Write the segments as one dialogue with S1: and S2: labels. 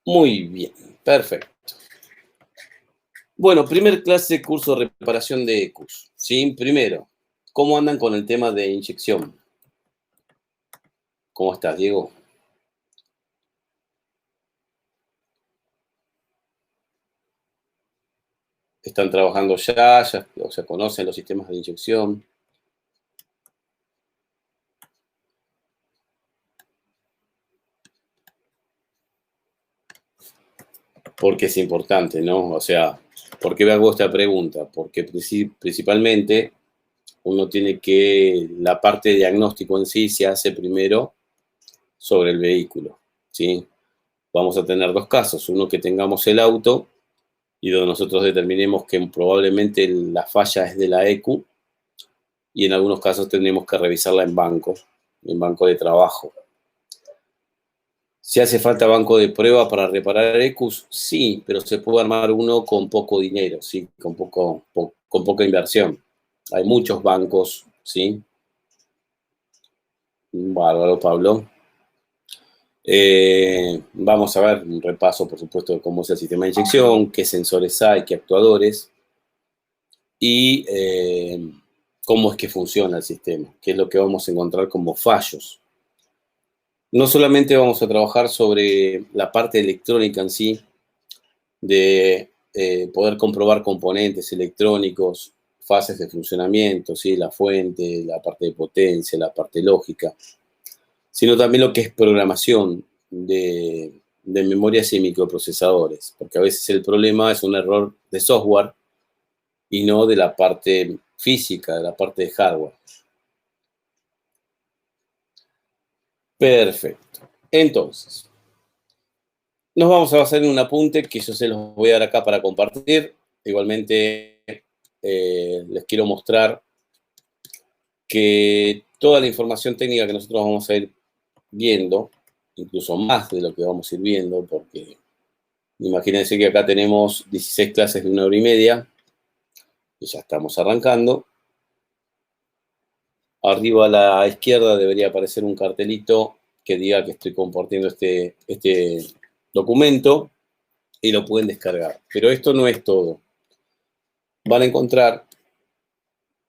S1: Muy bien, perfecto. Bueno, primer clase, curso de reparación de ECUs. ¿Sí? Primero, ¿cómo andan con el tema de inyección? ¿Cómo estás, Diego? ¿Están trabajando ya, o sea, conocen los sistemas de inyección? Porque es importante, ¿no? O sea, ¿por qué me hago esta pregunta? Porque principalmente uno tiene que, la parte de diagnóstico en sí se hace primero sobre el vehículo, ¿sí? Vamos a tener dos casos, uno que tengamos el auto y donde nosotros determinemos que probablemente la falla es de la ECU y en algunos casos tendremos que revisarla en banco de trabajo. Si hace falta banco de prueba para reparar ECUs, sí, pero se puede armar uno con poco dinero, sí, con poca inversión. Hay muchos bancos, ¿sí? Bárbaro, Pablo. Vamos a ver un repaso, por supuesto, de cómo es el sistema de inyección, qué sensores hay, qué actuadores y cómo es que funciona el sistema, qué es lo que vamos a encontrar como fallos. No solamente vamos a trabajar sobre la parte electrónica en sí, de poder comprobar componentes electrónicos, fases de funcionamiento, ¿sí? La fuente, la parte de potencia, la parte lógica, sino también lo que es programación de memorias y microprocesadores, porque a veces el problema es un error de software y no de la parte física, de la parte de hardware. Perfecto. Entonces, nos vamos a basar en un apunte que yo se los voy a dar acá para compartir. Igualmente, les quiero mostrar que toda la información técnica que nosotros vamos a ir viendo, incluso más de lo que vamos a ir viendo, porque imagínense que acá tenemos 16 clases de 1 hora y media, y ya estamos arrancando. Arriba a la izquierda debería aparecer un cartelito que diga que estoy compartiendo este documento y lo pueden descargar. Pero esto no es todo. Van a encontrar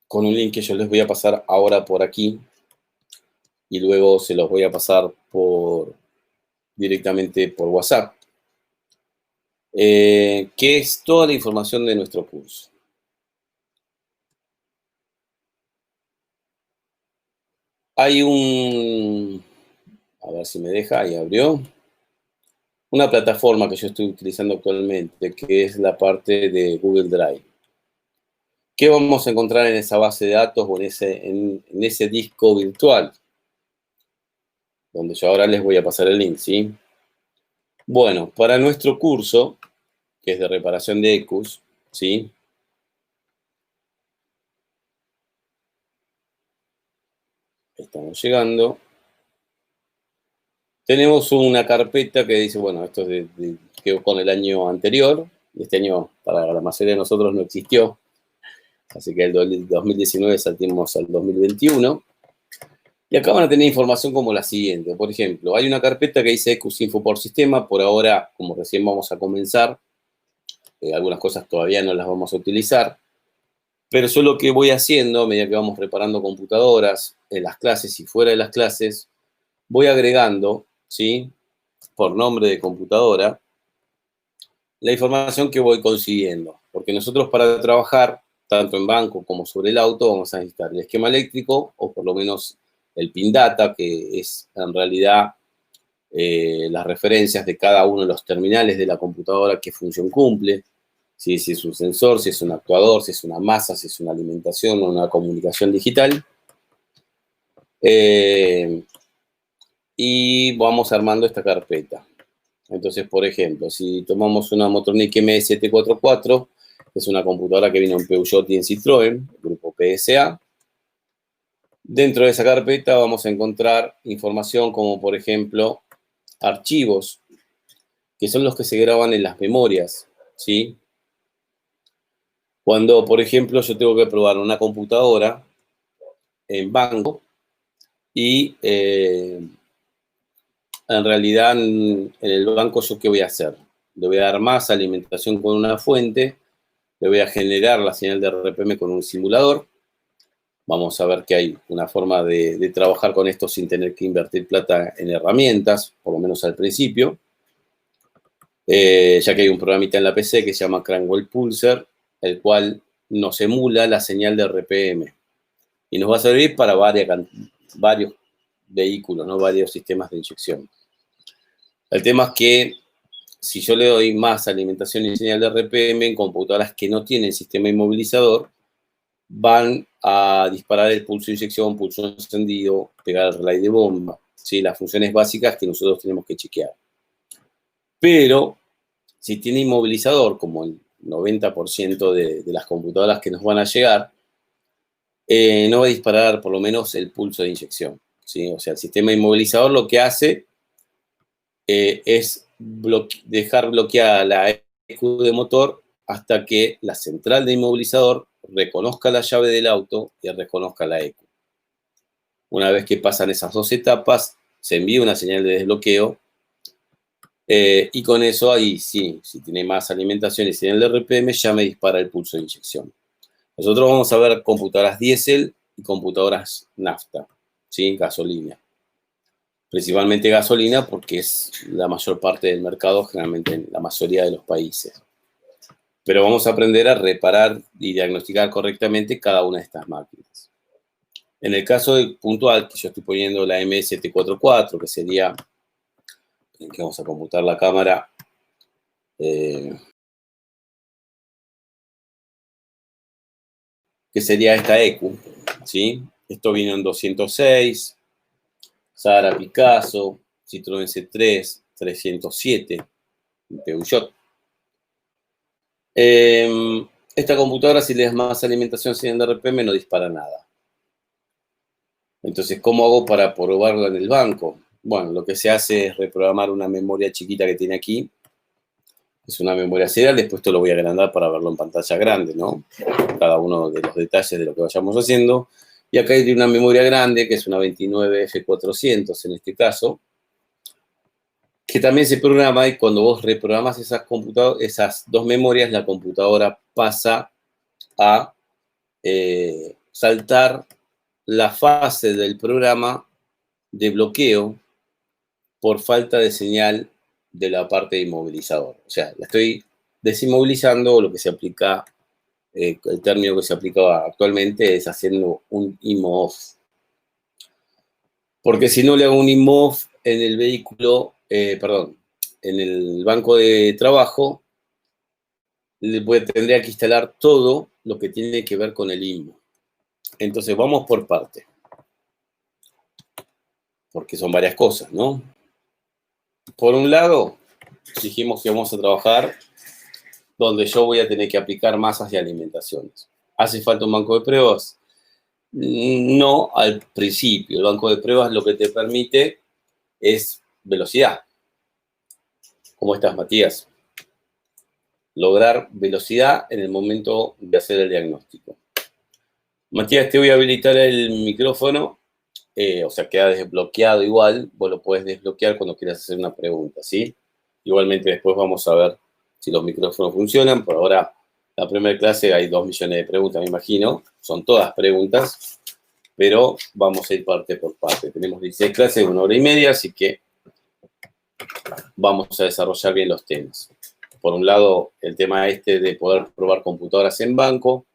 S1: con un link que yo les voy a pasar ahora por aquí y luego se los voy a pasar directamente por WhatsApp, que es toda la información de nuestro curso. Hay a ver si me deja, ahí abrió, una plataforma que yo estoy utilizando actualmente, que es la parte de Google Drive. ¿Qué vamos a encontrar en esa base de datos o en ese disco virtual? Donde yo ahora les voy a pasar el link, ¿sí? Bueno, para nuestro curso, que es de reparación de ECUs, ¿sí? Estamos llegando. Tenemos una carpeta que dice, bueno, esto es quedó con el año anterior. Este año, para la mayoría de nosotros, no existió. Así que el 2019 saltimos al 2021. Y acá van a tener información como la siguiente. Por ejemplo, hay una carpeta que dice ECUS Info por sistema. Por ahora, como recién vamos a comenzar, algunas cosas todavía no las vamos a utilizar. Pero yo lo que voy haciendo, a medida que vamos reparando computadoras, en las clases y fuera de las clases, voy agregando, ¿sí? Por nombre de computadora, la información que voy consiguiendo. Porque nosotros para trabajar, tanto en banco como sobre el auto, vamos a necesitar el esquema eléctrico, o por lo menos el PIN data, que es en realidad las referencias de cada uno de los terminales de la computadora, qué función cumple, si es un sensor, si es un actuador, si es una masa, si es una alimentación o una comunicación digital. Y vamos armando esta carpeta. Entonces, por ejemplo, si tomamos una Motronic M744, que es una computadora que viene en Peugeot y en Citroën, grupo PSA, dentro de esa carpeta vamos a encontrar información como, por ejemplo, archivos, que son los que se graban en las memorias, ¿sí? Cuando, por ejemplo, yo tengo que probar una computadora en banco y en realidad, en el banco, ¿yo qué voy a hacer? Le voy a dar más alimentación con una fuente, le voy a generar la señal de RPM con un simulador. Vamos a ver que hay una forma de trabajar con esto sin tener que invertir plata en herramientas, por lo menos al principio. Ya que hay un programita en la PC que se llama Cranwell Pulsar, el cual nos emula la señal de RPM. Y nos va a servir para varios vehículos, ¿no? Varios sistemas de inyección. El tema es que si yo le doy más alimentación y señal de RPM en computadoras que no tienen sistema inmovilizador, van a disparar el pulso de inyección, pulso encendido, pegar el relay de bomba, ¿sí? Las funciones básicas que nosotros tenemos que chequear. Pero si tiene inmovilizador, como el 90% de las computadoras que nos van a llegar, no va a disparar por lo menos el pulso de inyección, ¿sí? O sea, el sistema inmovilizador lo que hace es dejar bloqueada la EQ de motor hasta que la central de inmovilizador reconozca la llave del auto y reconozca la EQ. Una vez que pasan esas dos etapas, se envía una señal de desbloqueo y con eso ahí sí, si tiene más alimentación y señal de RPM, ya me dispara el pulso de inyección. Nosotros vamos a ver computadoras diésel y computadoras nafta, ¿sí? Gasolina. Principalmente gasolina porque es la mayor parte del mercado, generalmente en la mayoría de los países. Pero vamos a aprender a reparar y diagnosticar correctamente cada una de estas máquinas. En el caso puntual, que yo estoy poniendo la MST44, que sería, en que vamos a computar la cámara, que sería esta EQ, ¿sí? Esto vino en 206, Sahara Picasso, Citroën C3, 307, Peugeot. Esta computadora, si le das más alimentación sin RPM, no dispara nada. Entonces, ¿cómo hago para probarlo en el banco? Bueno, lo que se hace es reprogramar una memoria chiquita que tiene aquí. Es una memoria serial, después esto lo voy a agrandar para verlo en pantalla grande, ¿no? Cada uno de los detalles de lo que vayamos haciendo. Y acá hay una memoria grande, que es una 29F400 en este caso, que también se programa y cuando vos reprogramas esas dos memorias, la computadora pasa a saltar la fase del programa de bloqueo por falta de señal de la parte de inmovilizador. O sea, la estoy desinmovilizando, lo que se aplica, el término que se aplica actualmente es haciendo un IMO-OFF. Porque si no le hago un IMO-OFF en el vehículo, en el banco de trabajo, tendría que instalar todo lo que tiene que ver con el IMO. Entonces, vamos por parte. Porque son varias cosas, ¿no? Por un lado, dijimos que vamos a trabajar donde yo voy a tener que aplicar masas y alimentaciones. ¿Hace falta un banco de pruebas? No al principio. El banco de pruebas lo que te permite es velocidad. ¿Cómo estás, Matías? Lograr velocidad en el momento de hacer el diagnóstico. Matías, te voy a habilitar el micrófono, o sea, queda desbloqueado igual, vos lo podés desbloquear cuando quieras hacer una pregunta, ¿sí? Igualmente después vamos a ver si los micrófonos funcionan. Por ahora, la primera clase hay 2 millones de preguntas, me imagino. Son todas preguntas, pero vamos a ir parte por parte. Tenemos 16 clases, 1 hora y media, así que vamos a desarrollar bien los temas. Por un lado, el tema de poder probar computadoras en banco.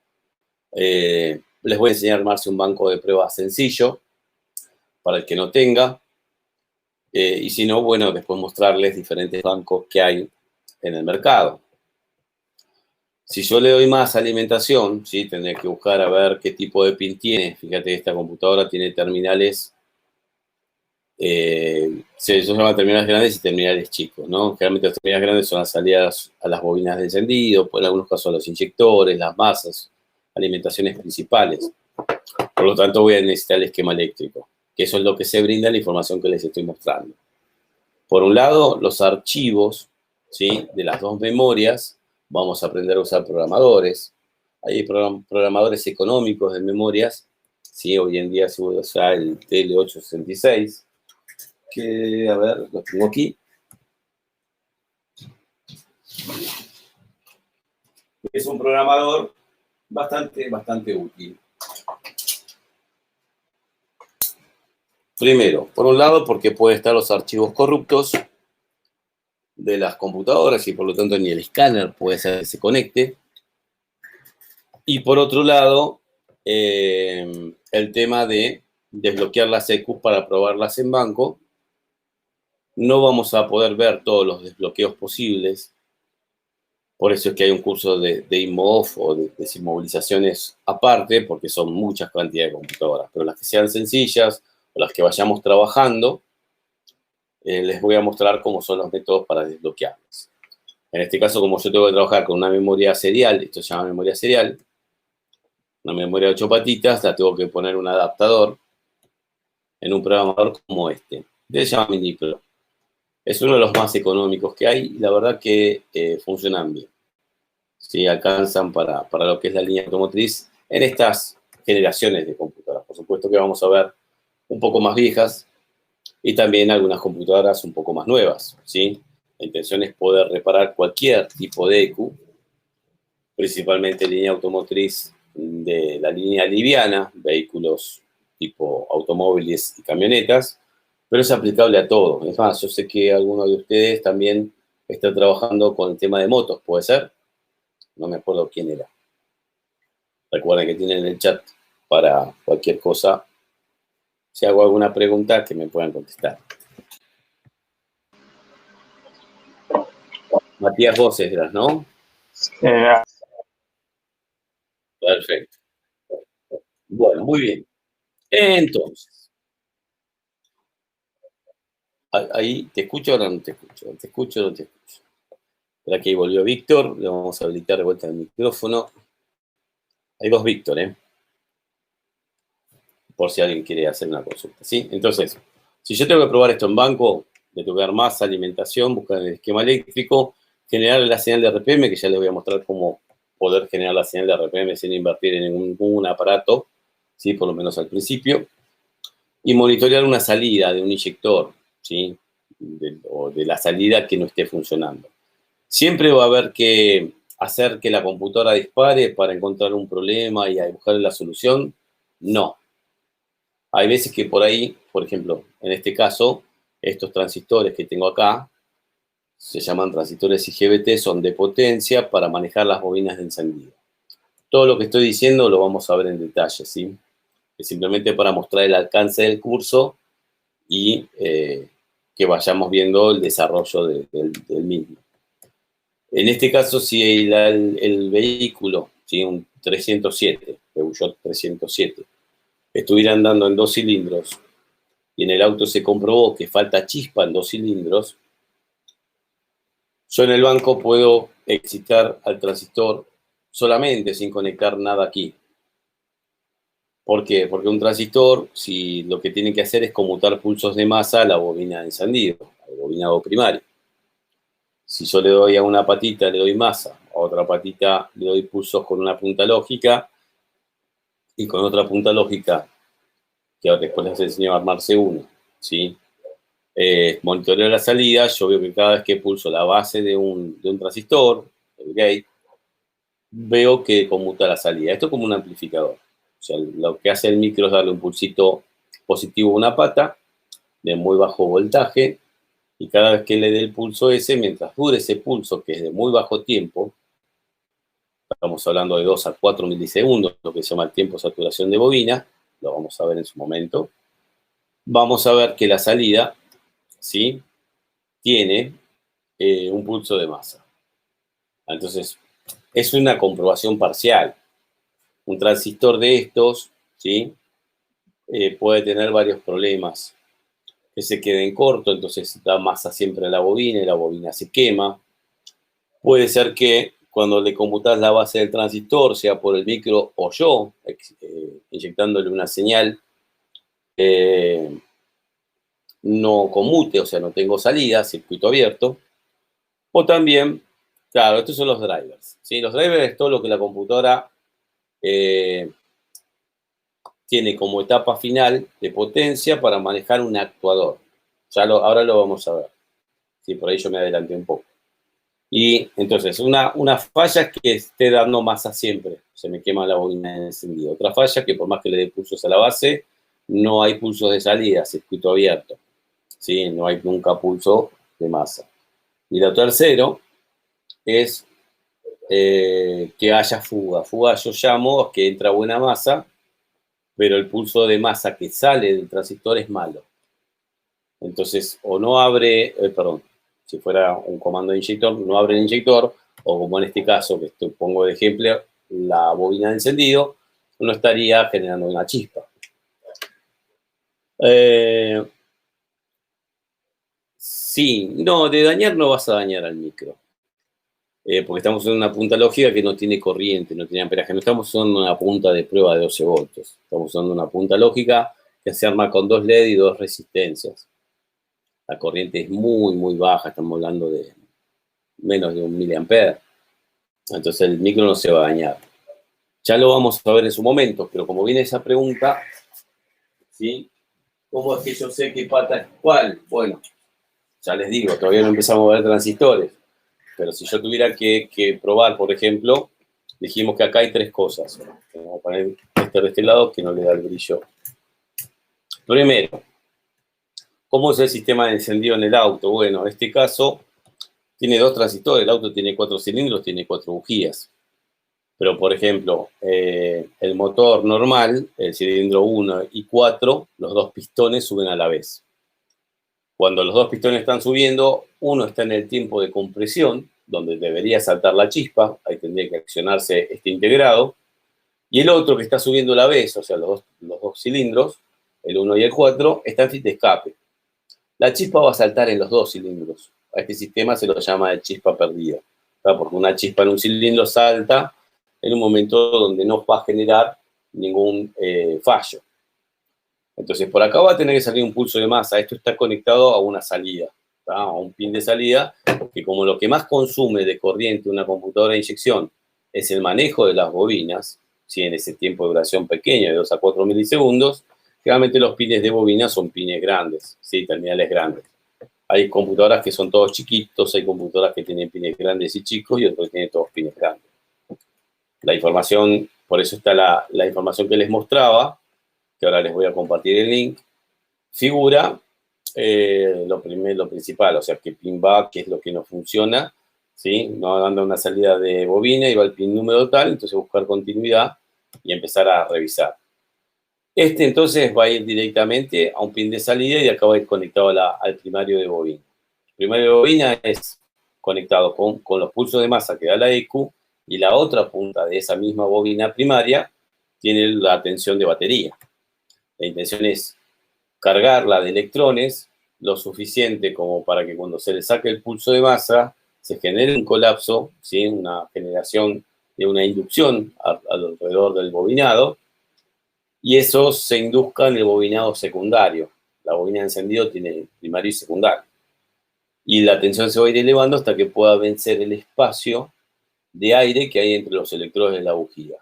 S1: Les voy a enseñar a armarse un banco de pruebas sencillo, para el que no tenga. Y si no, bueno, después mostrarles diferentes bancos que hay en el mercado. Si yo le doy más alimentación, ¿sí? Tendré que buscar a ver qué tipo de pin tiene. Fíjate, esta computadora tiene terminales, se llaman terminales grandes y terminales chicos, ¿no? Generalmente las terminales grandes son las salidas a las bobinas de encendido, en algunos casos a los inyectores, las masas, alimentaciones principales. Por lo tanto, voy a necesitar el esquema eléctrico, que eso es lo que se brinda en la información que les estoy mostrando. Por un lado, los archivos, ¿sí? De las dos memorias, vamos a aprender a usar programadores. Hay programadores económicos de memorias, ¿sí? Hoy en día se usa el TL866, que, a ver, lo tengo aquí. Es un programador bastante útil. Primero, por un lado, porque puede estar los archivos corruptos de las computadoras y por lo tanto ni el escáner puede ser que se conecte. Y por otro lado, el tema de desbloquear las EQs para probarlas en banco. No vamos a poder ver todos los desbloqueos posibles. Por eso es que hay un curso de IMOF o de desinmovilizaciones aparte, porque son muchas cantidades de computadoras. Pero las que sean sencillas o las que vayamos trabajando, les voy a mostrar cómo son los métodos para desbloquearlas. En este caso, como yo tengo que trabajar con una memoria serial, esto se llama memoria serial, una memoria de 8 patitas, la tengo que poner un adaptador en un programador como este. Se llama MiniPro. Es uno de los más económicos que hay y la verdad que funcionan bien. Sí, alcanzan para lo que es la línea automotriz en estas generaciones de computadoras. Por supuesto que vamos a ver un poco más viejas y también algunas computadoras un poco más nuevas, ¿sí? La intención es poder reparar cualquier tipo de EQ, principalmente línea automotriz de la línea liviana, vehículos tipo automóviles y camionetas, pero es aplicable a todo. Es más, yo sé que alguno de ustedes también está trabajando con el tema de motos, ¿puede ser? No me acuerdo quién era. Recuerden que tienen el chat para cualquier cosa. Si hago alguna pregunta, que me puedan contestar. Matías Voces, ¿no? Perfecto. Bueno, muy bien. Entonces, ahí, ¿te escucho o no te escucho? ¿Te escucho o no te escucho? Espera que ahí volvió Víctor. Le vamos a habilitar de vuelta el micrófono. Hay dos Víctor, ¿eh? Por si alguien quiere hacer una consulta, ¿sí? Entonces, si yo tengo que probar esto en banco, le tengo que dar masa, alimentación, buscar el esquema eléctrico, generar la señal de RPM, que ya les voy a mostrar cómo poder generar la señal de RPM sin invertir en ningún aparato, ¿sí? Por lo menos al principio, y monitorear una salida de un inyector, ¿sí? O de la salida que no esté funcionando. Siempre va a haber que hacer que la computadora dispare para encontrar un problema y buscar la solución. No. Hay veces que por ahí, por ejemplo, en este caso, estos transistores que tengo acá, se llaman transistores IGBT, son de potencia para manejar las bobinas de encendido. Todo lo que estoy diciendo lo vamos a ver en detalle, ¿sí? Es simplemente para mostrar el alcance del curso y que vayamos viendo el desarrollo del mismo. En este caso, si el vehículo, ¿sí? Un 307, Peugeot 307, estuviera andando en 2 cilindros y en el auto se comprobó que falta chispa en 2 cilindros, yo en el banco puedo excitar al transistor solamente sin conectar nada aquí. ¿Por qué? Porque un transistor, si lo que tiene que hacer es conmutar pulsos de masa a la bobina de encendido, al bobinado primario. Si yo le doy a una patita, le doy masa, a otra patita le doy pulsos con una punta lógica y con otra punta lógica, que después les enseño a armarse uno, ¿sí? Monitoreo la salida, yo veo que cada vez que pulso la base de un transistor, el gate, veo que conmuta la salida. Esto es como un amplificador. O sea, lo que hace el micro es darle un pulsito positivo a una pata de muy bajo voltaje y cada vez que le dé el pulso ese, mientras dure ese pulso, que es de muy bajo tiempo, estamos hablando de 2 a 4 milisegundos, lo que se llama el tiempo de saturación de bobina, lo vamos a ver en su momento, vamos a ver que la salida, ¿sí?, tiene un pulso de masa. Entonces, es una comprobación parcial. Un transistor de estos, ¿sí?, puede tener varios problemas. Que se queden corto, entonces da masa siempre a la bobina y la bobina se quema. Puede ser que cuando le conmutas la base del transistor, sea por el micro o yo, inyectándole una señal, no conmute, o sea, no tengo salida, circuito abierto. O también, claro, estos son los drivers, ¿sí? Los drivers es todo lo que la computadora tiene como etapa final de potencia para manejar un actuador. Ahora lo vamos a ver. Sí, por ahí yo me adelanté un poco. Y entonces, una falla es que esté dando masa siempre, se me quema la bobina de encendido. Otra falla es que por más que le dé pulsos a la base, no hay pulsos de salida, circuito abierto. ¿Sí? No hay nunca pulso de masa. Y lo tercero es que haya fuga. Fuga yo llamo que entra buena masa, pero el pulso de masa que sale del transistor es malo. Entonces, o no abre, perdón, si fuera un comando de inyector, no abre el inyector, o como en este caso, que pongo de ejemplo, la bobina de encendido, no estaría generando una chispa. Sí, no, de dañar no vas a dañar al micro. Porque estamos en una punta lógica que no tiene corriente, no tiene amperaje. No estamos usando una punta de prueba de 12 voltios. Estamos usando una punta lógica que se arma con 2 LED y 2 resistencias. La corriente es muy, muy baja, estamos hablando de menos de 1 miliampere. Entonces el micro no se va a dañar. Ya lo vamos a ver en su momento, pero como viene esa pregunta, ¿sí? ¿Cómo es que yo sé qué pata es cuál? Bueno, ya les digo, todavía no empezamos a ver transistores, pero si yo tuviera que probar, por ejemplo, dijimos que acá hay 3 cosas. Vamos a poner de este lado que no le da el brillo. Primero, ¿cómo es el sistema de encendido en el auto? Bueno, en este caso tiene 2 transistores, el auto tiene 4 cilindros, tiene 4 bujías. Pero, por ejemplo, el motor normal, el cilindro 1 y 4, los 2 pistones suben a la vez. Cuando los 2 pistones están subiendo, uno está en el tiempo de compresión, donde debería saltar la chispa, ahí tendría que accionarse este integrado, y el otro que está subiendo a la vez, o sea, los dos cilindros, el 1 y el 4, está en fit de escape. La chispa va a saltar en los 2 cilindros. A este sistema se lo llama de chispa perdida, ¿verdad? Porque una chispa en un cilindro salta en un momento donde no va a generar ningún fallo. Entonces, por acá va a tener que salir un pulso de masa. Esto está conectado a una salida, ¿tá? A un pin de salida, porque como lo que más consume de corriente una computadora de inyección es el manejo de las bobinas, ¿sí? En ese tiempo de duración pequeño, de 2 a 4 milisegundos, realmente los pines de bobina son pines grandes, ¿sí? Terminales grandes. Hay computadoras que son todos chiquitos, hay computadoras que tienen pines grandes y chicos y otras que tienen todos pines grandes. La información, por eso está la información que les mostraba, que ahora les voy a compartir el link, figura lo principal, o sea, qué pin va, qué es lo que no funciona, ¿sí? No dando una salida de bobina y va el pin número tal, entonces buscar continuidad y empezar a revisar. Este entonces va a ir directamente a un pin de salida y acá va a ir conectado al primario de bobina. El primario de bobina es conectado con los pulsos de masa que da la EQ y la otra punta de esa misma bobina primaria tiene la tensión de batería. La intención es cargarla de electrones lo suficiente como para que cuando se le saque el pulso de masa se genere un colapso, ¿sí? Una generación de una inducción alrededor del bobinado, y eso se induzca en el bobinado secundario. La bobina de encendido tiene primario y secundario. Y la tensión se va a ir elevando hasta que pueda vencer el espacio de aire que hay entre los electrodos de la bujía.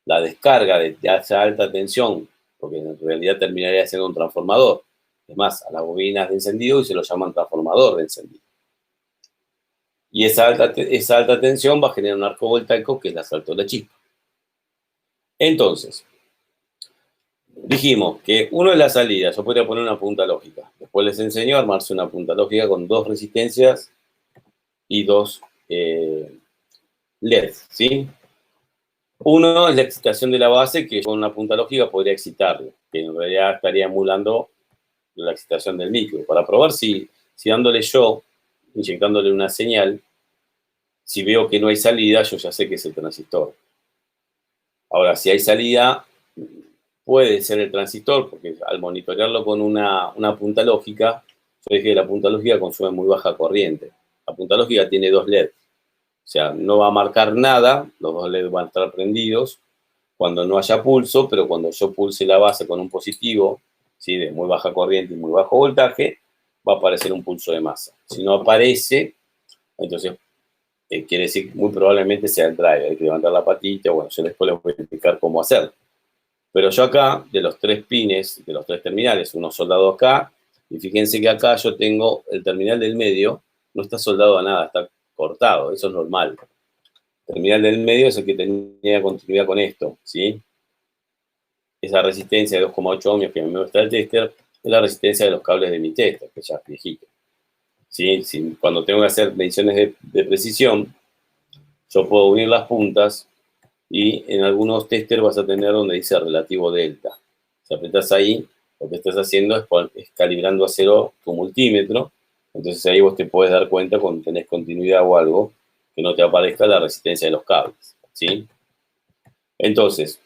S1: La descarga de esa alta tensión, porque en realidad terminaría siendo un transformador. Además, a las bobinas de encendido y se lo llaman transformador de encendido. Y esa alta tensión va a generar un arco voltaico que es la salto de la chispa. Entonces, dijimos que uno de las salidas, yo podría poner una punta lógica. Después les enseño a armarse una punta lógica con 2 resistencias y 2 LEDs, ¿sí? Uno es la excitación de la base, que con una punta lógica podría excitarlo, que en realidad estaría emulando la excitación del micro. Para probar si dándole yo, inyectándole una señal, si veo que no hay salida, yo ya sé que es el transistor. Ahora, si hay salida, puede ser el transistor, porque al monitorearlo con una punta lógica, yo dije que la punta lógica consume muy baja corriente. La punta lógica tiene 2 LED. O sea, no va a marcar nada, los 2 LED van a estar prendidos cuando no haya pulso, pero cuando yo pulse la base con un positivo, ¿sí? De muy baja corriente y muy bajo voltaje, va a aparecer un pulso de masa. Si no aparece, entonces quiere decir muy probablemente sea el driver. Hay que levantar la patita, bueno, yo después les voy a explicar cómo hacerlo. Pero yo acá, de los 3 pines, de los 3 terminales, uno soldado acá Y fíjense que acá yo tengo el terminal del medio, no está soldado a nada, está cortado, eso es normal. El terminal del medio es el que tenía continuidad con esto, ¿sí? Esa resistencia de 2,8 ohmios que me muestra el tester es la resistencia de los cables de mi tester, que ya es viejito. ¿Sí? Cuando tengo que hacer mediciones de precisión, yo puedo unir las puntas y en algunos testers vas a tener donde dice relativo delta. Si apretas ahí, lo que estás haciendo es calibrando a cero tu multímetro. Entonces ahí vos te puedes dar cuenta cuando tenés continuidad o algo, que no te aparezca la resistencia de los cables, ¿sí? Entonces,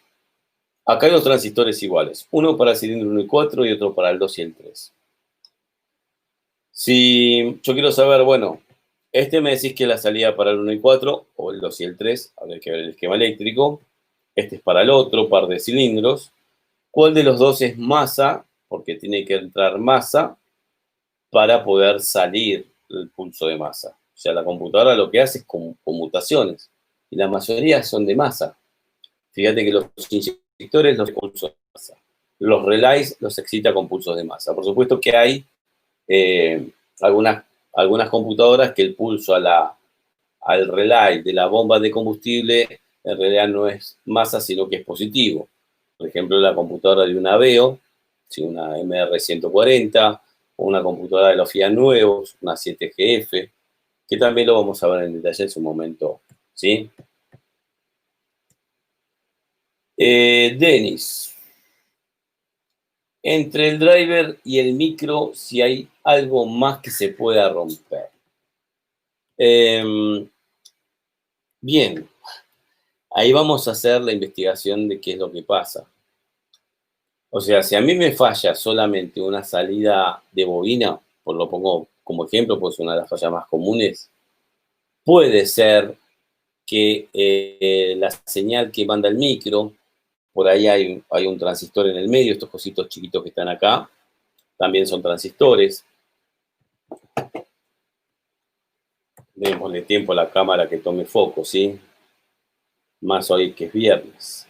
S1: acá hay dos transistores iguales, uno para el cilindro 1 y 4 y otro para el 2 y el 3. Si yo quiero saber, bueno, me decís que es la salida para el 1 y 4, o el 2 y el 3, habría que ver el esquema eléctrico. Este es para el otro par de cilindros. ¿Cuál de los dos es masa? Porque tiene que entrar masa para poder salir el pulso de masa. O sea, la computadora lo que hace es conmutaciones, y la mayoría son de masa. Fíjate que los inyectores los pulsos de masa. Los relays los excita con pulsos de masa. Por supuesto que hay algunas computadoras que el pulso al relay de la bomba de combustible en realidad no es masa, sino que es positivo. Por ejemplo, la computadora de una Veo, ¿sí? Una MR140, o una computadora de los FIAT nuevos, una 7GF, que también lo vamos a ver en detalle en su momento, ¿sí? Denis, entre el driver y el micro, si hay algo más que se pueda romper. Bien, ahí vamos a hacer la investigación de qué es lo que pasa. O sea, si a mí me falla solamente una salida de bobina, por lo pongo como ejemplo, pues una de las fallas más comunes, puede ser que la señal que manda el micro, por ahí hay un transistor en el medio, estos cositos chiquitos que están acá, también son transistores. Démosle tiempo a la cámara que tome foco, ¿sí? Más hoy que es viernes.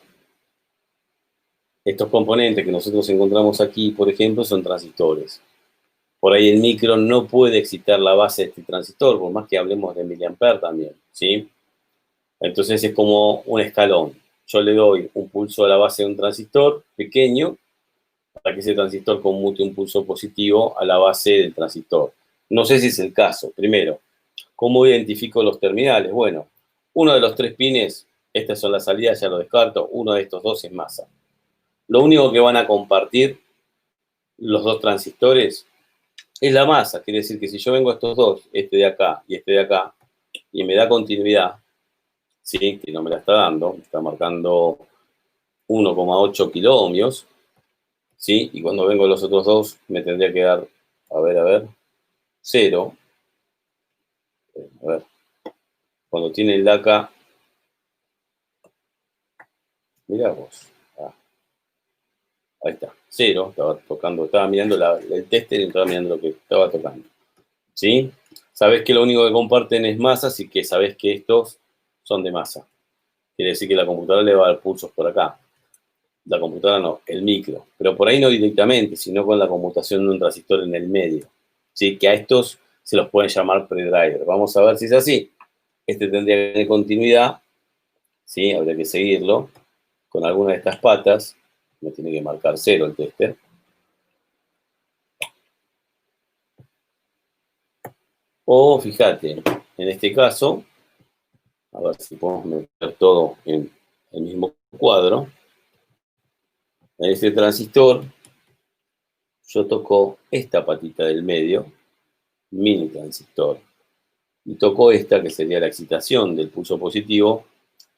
S1: Estos componentes que nosotros encontramos aquí, por ejemplo, son transistores. Por ahí el micro no puede excitar la base de este transistor, por más que hablemos de miliamper también, ¿sí? Entonces es como un escalón. Yo le doy un pulso a la base de un transistor pequeño para que ese transistor conmute un pulso positivo a la base del transistor. No sé si es el caso. Primero, ¿cómo identifico los terminales? Bueno, uno de los tres pines, estas son las salidas, ya lo descarto, uno de estos dos es masa. Lo único que van a compartir los dos transistores es la masa. Quiere decir que si yo vengo a estos dos, este de acá y este de acá, y me da continuidad, ¿sí? Que no me la está dando, me está marcando 1,8 kiloohmios, ¿sí? Y cuando vengo a los otros dos, me tendría que dar, a ver, 0. A ver, cuando tiene el de acá, mirá vos, ahí está, 0, estaba tocando, estaba mirando el tester y estaba mirando lo que estaba tocando, ¿sí? Sabés que lo único que comparten es masa, así que sabés que estos son de masa. Quiere decir que la computadora le va a dar pulsos por acá. La computadora no, el micro. Pero por ahí no directamente, sino con la conmutación de un transistor en el medio. ¿Sí? Que a estos se los pueden llamar predriver. Vamos a ver si es así. Este tendría que tener continuidad. ¿Sí? Habría que seguirlo con alguna de estas patas. Me tiene que marcar 0 el tester. O fíjate, en este caso, a ver si podemos meter todo en el mismo cuadro. En este transistor, yo toco esta patita del medio, mini transistor, y toco esta, que sería la excitación del pulso positivo,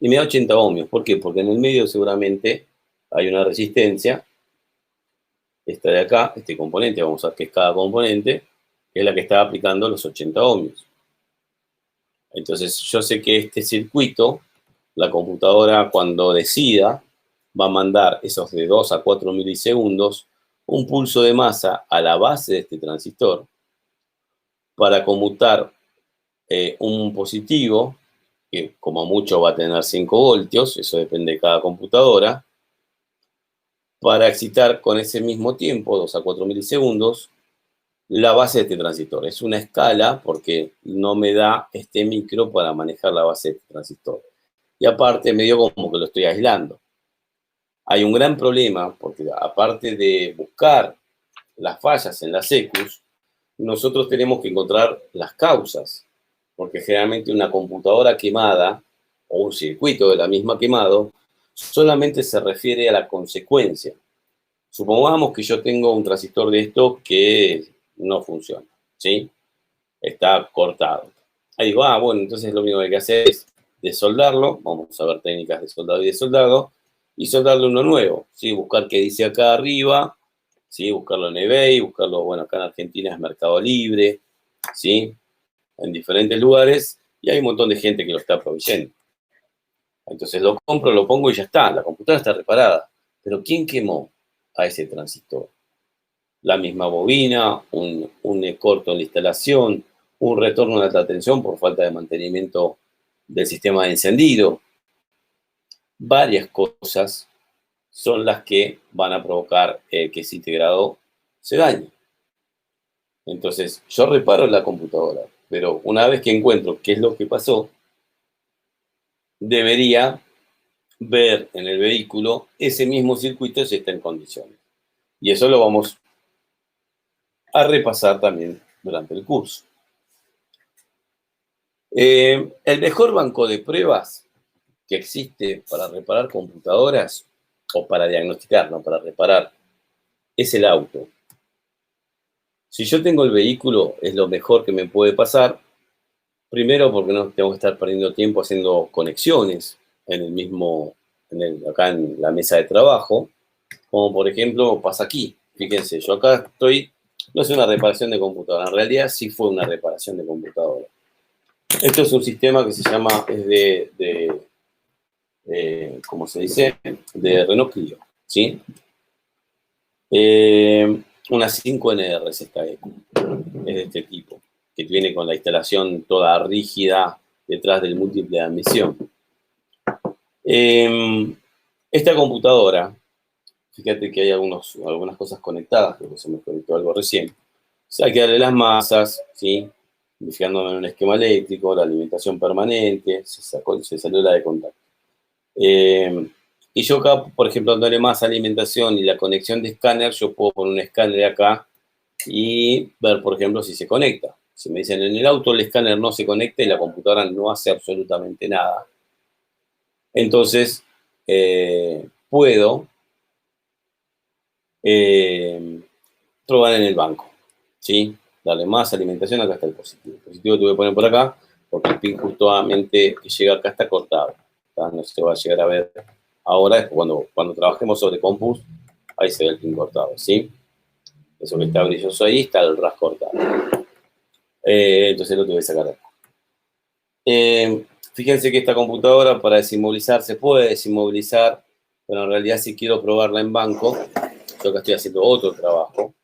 S1: y me da 80 ohmios. ¿Por qué? Porque en el medio seguramente hay una resistencia, esta de acá, este componente, vamos a ver que es cada componente, que es la que está aplicando los 80 ohmios. Entonces yo sé que este circuito, la computadora cuando decida, va a mandar esos de 2 a 4 milisegundos, un pulso de masa a la base de este transistor, para conmutar un positivo, que como mucho va a tener 5 voltios, eso depende de cada computadora, para excitar con ese mismo tiempo, 2 a 4 milisegundos, la base de este transistor. Es una escala porque no me da este micro para manejar la base de este transistor. Y aparte, medio como que lo estoy aislando. Hay un gran problema porque aparte de buscar las fallas en las ECUs, nosotros tenemos que encontrar las causas, porque generalmente una computadora quemada o un circuito de la misma quemado solamente se refiere a la consecuencia. Supongamos que yo tengo un transistor de esto que no funciona, ¿sí? Está cortado. Ahí digo, bueno, entonces lo único que hay que hacer es desoldarlo, vamos a ver técnicas de soldado y desoldado, y soldarle uno nuevo, ¿sí? Buscar qué dice acá arriba, ¿sí? Buscarlo en eBay, buscarlo, bueno, acá en Argentina es Mercado Libre, ¿sí? En diferentes lugares, y hay un montón de gente que lo está proveyendo. Entonces lo compro, lo pongo y ya está, la computadora está reparada. Pero ¿quién quemó a ese transistor? La misma bobina, un corto en la instalación, un retorno de alta tensión por falta de mantenimiento del sistema de encendido. Varias cosas son las que van a provocar que ese integrado se dañe. Entonces, yo reparo la computadora, pero una vez que encuentro qué es lo que pasó, debería ver en el vehículo ese mismo circuito si está en condiciones. Y eso lo vamos a repasar también durante el curso. El mejor banco de pruebas que existe para reparar computadoras, o para diagnosticar, no para reparar, es el auto. Si yo tengo el vehículo, es lo mejor que me puede pasar. Primero, porque no tengo que estar perdiendo tiempo haciendo conexiones en el mismo, acá en la mesa de trabajo, como por ejemplo pasa aquí. Fíjense, yo acá estoy, no es una reparación de computadora, en realidad sí fue una reparación de computadora. Esto es un sistema que se llama, es ¿cómo se dice? De Renault Clio, ¿sí? Una 5NR es esta ECU, es de este tipo, que viene con la instalación toda rígida detrás del múltiple de admisión. Esta computadora, fíjate que hay algunas cosas conectadas, creo que se me conectó algo recién. Hay que darle las masas, ¿sí? Fijándome en un esquema eléctrico, la alimentación permanente, se salió la de contacto. Y yo acá, por ejemplo, dándole más alimentación y la conexión de escáner, yo puedo poner un escáner acá y ver, por ejemplo, si se conecta. Si me dicen en el auto el escáner no se conecta y la computadora no hace absolutamente nada, entonces puedo probar en el banco, ¿sí? Darle más alimentación, acá está el positivo. El positivo te voy a poner por acá, porque el pin justamente que llega acá está cortado. No se va a llegar a ver ahora, es cuando trabajemos sobre compus, ahí se ve el pin cortado, ¿sí? Eso que está brilloso ahí, está el RAS cortado. Entonces lo voy a sacar de acá. Fíjense que esta computadora para desinmovilizar se puede desinmovilizar, pero en realidad si quiero probarla en banco, yo acá estoy haciendo otro trabajo,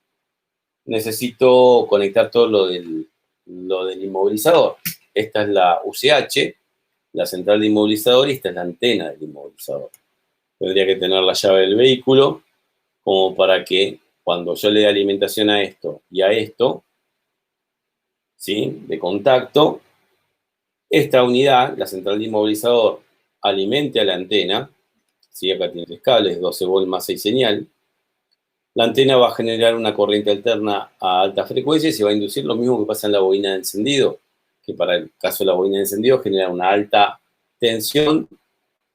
S1: necesito conectar todo lo del inmovilizador. Esta es la UCH, la central de inmovilizador, y esta es la antena del inmovilizador. Tendría que tener la llave del vehículo como para que cuando yo le dé alimentación a esto y a esto, ¿sí? De contacto, esta unidad, la central de inmovilizador, alimente a la antena, ¿sí? Acá tiene 3 cables, 12 volts más 6 señal. La antena va a generar una corriente alterna a alta frecuencia y se va a inducir lo mismo que pasa en la bobina de encendido, que para el caso de la bobina de encendido genera una alta tensión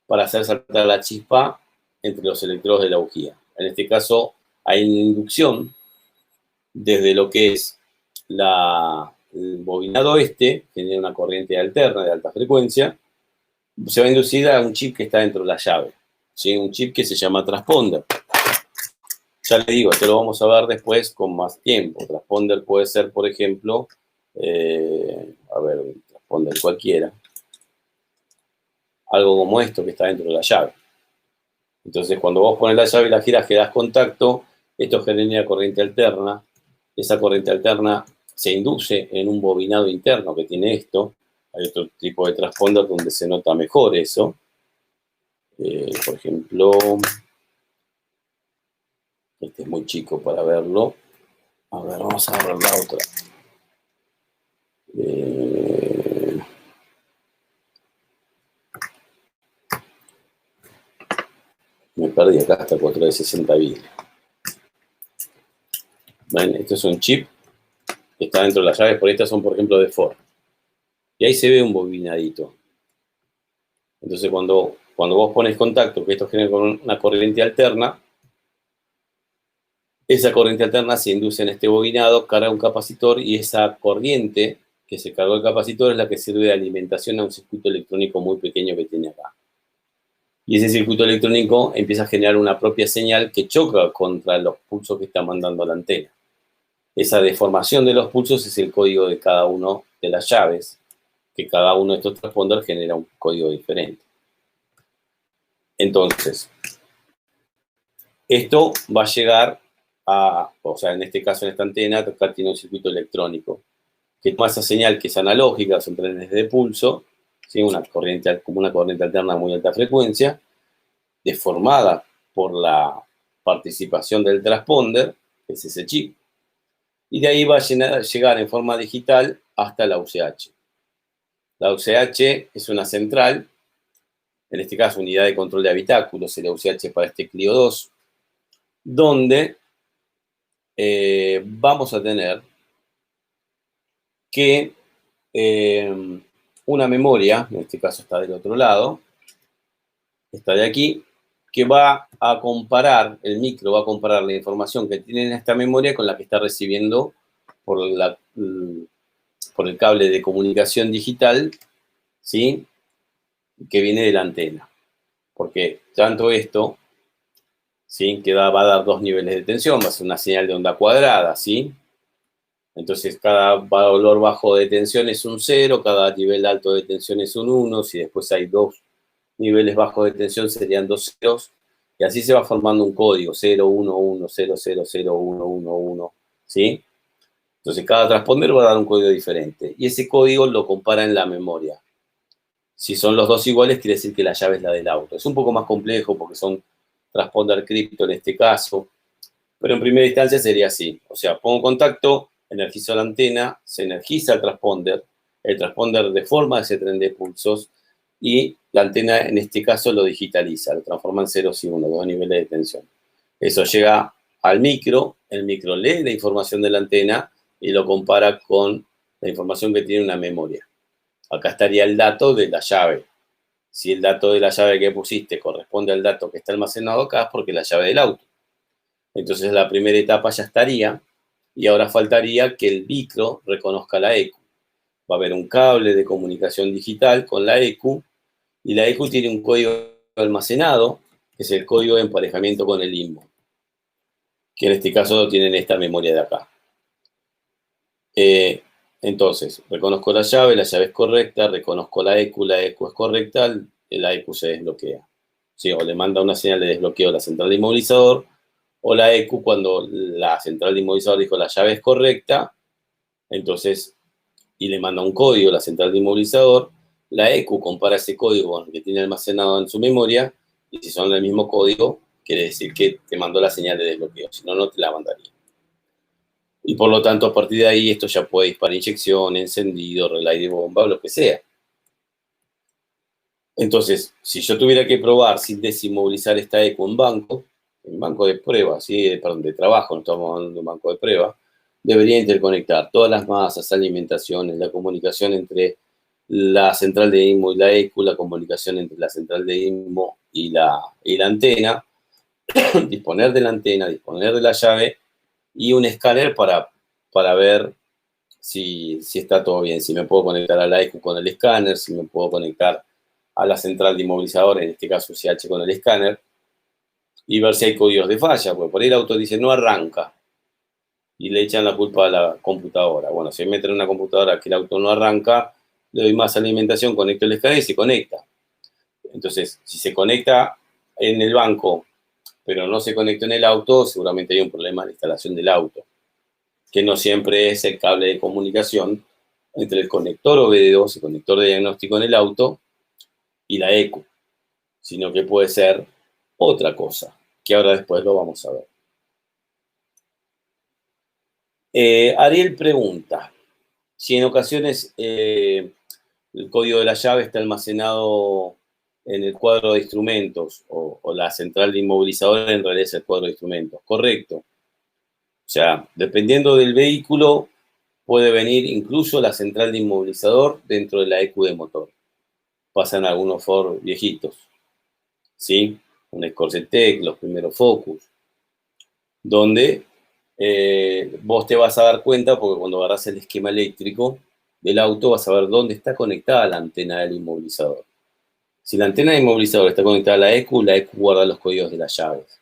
S1: para hacer saltar la chispa entre los electrodos de la bujía. En este caso hay una inducción desde lo que es el bobinado genera una corriente alterna de alta frecuencia, se va a inducir a un chip que está dentro de la llave, ¿sí? Un chip que se llama transponder. Ya le digo, esto lo vamos a ver después con más tiempo. Transponder puede ser, por ejemplo, un transponder cualquiera, algo como esto que está dentro de la llave. Entonces, cuando vos pones la llave y la giras, que das contacto, esto genera corriente alterna. Esa corriente alterna se induce en un bobinado interno que tiene esto. Hay otro tipo de transponder donde se nota mejor eso. Por ejemplo, este es muy chico para verlo. A ver, vamos a ver la otra. Me perdí acá hasta 4 de 60 bits. ¿Ven? Esto es un chip que está dentro de las llaves, por estas son, por ejemplo, de Ford. Y ahí se ve un bobinadito. Entonces, cuando vos pones contacto, que esto genera con una corriente alterna, esa corriente alterna se induce en este bobinado, carga un capacitor y esa corriente que se cargó el capacitor es la que sirve de alimentación a un circuito electrónico muy pequeño que tiene acá. Y ese circuito electrónico empieza a generar una propia señal que choca contra los pulsos que está mandando la antena. Esa deformación de los pulsos es el código de cada uno de las llaves, que cada uno de estos transponders genera un código diferente. Entonces, esto va a llegar a, o sea, en este caso en esta antena, acá tiene un circuito electrónico que toma esa señal que es analógica, son trenes de pulso, ¿sí? Como una corriente alterna a muy alta frecuencia, deformada por la participación del transponder, que es ese chip, y de ahí va a llegar en forma digital hasta la UCH. La UCH es una central, en este caso unidad de control de habitáculos, la UCH para este Clio 2, donde vamos a tener que una memoria, en este caso está del otro lado, está de aquí, que va a comparar, el micro va a comparar la información que tiene en esta memoria con la que está recibiendo por, por el cable de comunicación digital, ¿sí? Que viene de la antena. Porque tanto esto, ¿sí? Que va a dar dos niveles de tensión, va a ser una señal de onda cuadrada, ¿sí? Entonces, cada valor bajo de tensión es un 0, cada nivel alto de tensión es un 1, si después hay dos niveles bajos de tensión serían dos ceros, y así se va formando un código, 0, 1, 1, 0, 0, 0, 1, 1, 1, ¿sí? Entonces, cada transponder va a dar un código diferente, y ese código lo compara en la memoria. Si son los dos iguales, quiere decir que la llave es la del auto. Es un poco más complejo porque son transponder cripto en este caso, pero en primera instancia sería así. O sea, pongo contacto, energizo la antena, se energiza el transponder deforma ese tren de pulsos y la antena en este caso lo digitaliza, lo transforma en ceros y unos, dos niveles de tensión. Eso llega al micro, el micro lee la información de la antena y lo compara con la información que tiene una memoria. Acá estaría el dato de la llave. Si el dato de la llave que pusiste corresponde al dato que está almacenado acá, es porque es la llave del auto. Entonces la primera etapa ya estaría y ahora faltaría que el micro reconozca la EQ. Va a haber un cable de comunicación digital con la EQ y la EQ tiene un código almacenado, que es el código de emparejamiento con el limbo, que en este caso lo tiene en esta memoria de acá. Entonces, reconozco la llave es correcta, reconozco la EQ es correcta, la EQ se desbloquea. ¿Sí? O le manda una señal de desbloqueo a la central de inmovilizador, o la EQ cuando la central de inmovilizador dijo la llave es correcta, entonces, y le manda un código a la central de inmovilizador, la EQ compara ese código con el que tiene almacenado en su memoria, y si son del mismo código, quiere decir que te mandó la señal de desbloqueo, si no, no te la mandaría. Y por lo tanto, a partir de ahí, esto ya puede disparar inyección, encendido, relay de bomba, o lo que sea. Entonces, si yo tuviera que probar sin desinmovilizar esta EQ en banco de prueba, ¿sí? Perdón, de trabajo, no estamos hablando de un banco de prueba, debería interconectar todas las masas, alimentaciones, la comunicación entre la central de INMO y la EQ, la comunicación entre la central de INMO y la antena, disponer de la antena, disponer de la llave y un escáner para ver si está todo bien, si me puedo conectar a la EQ con el escáner, si me puedo conectar a la central de inmovilizador, en este caso UCH con el escáner, y ver si hay códigos de falla, porque por ahí el auto dice no arranca, y le echan la culpa a la computadora. Bueno, si meten en una computadora que el auto no arranca, le doy más alimentación, conecto el escáner y se conecta. Entonces, si se conecta en el banco, pero no se conecta en el auto, seguramente hay un problema en la instalación del auto, que no siempre es el cable de comunicación entre el conector OBD2, el conector de diagnóstico en el auto, y la EQ, sino que puede ser otra cosa, que ahora después lo vamos a ver. Ariel pregunta si en ocasiones el código de la llave está almacenado en el cuadro de instrumentos o la central de inmovilizador en realidad es el cuadro de instrumentos. Correcto. O sea, dependiendo del vehículo, puede venir incluso la central de inmovilizador dentro de la ECU de motor. Pasan algunos Ford viejitos, ¿sí? Un Escorsetec, los primeros Focus, donde vos te vas a dar cuenta, porque cuando agarrás el esquema eléctrico del auto, vas a ver dónde está conectada la antena del inmovilizador. Si la antena de inmovilizador está conectada a la ECU guarda los códigos de las llaves.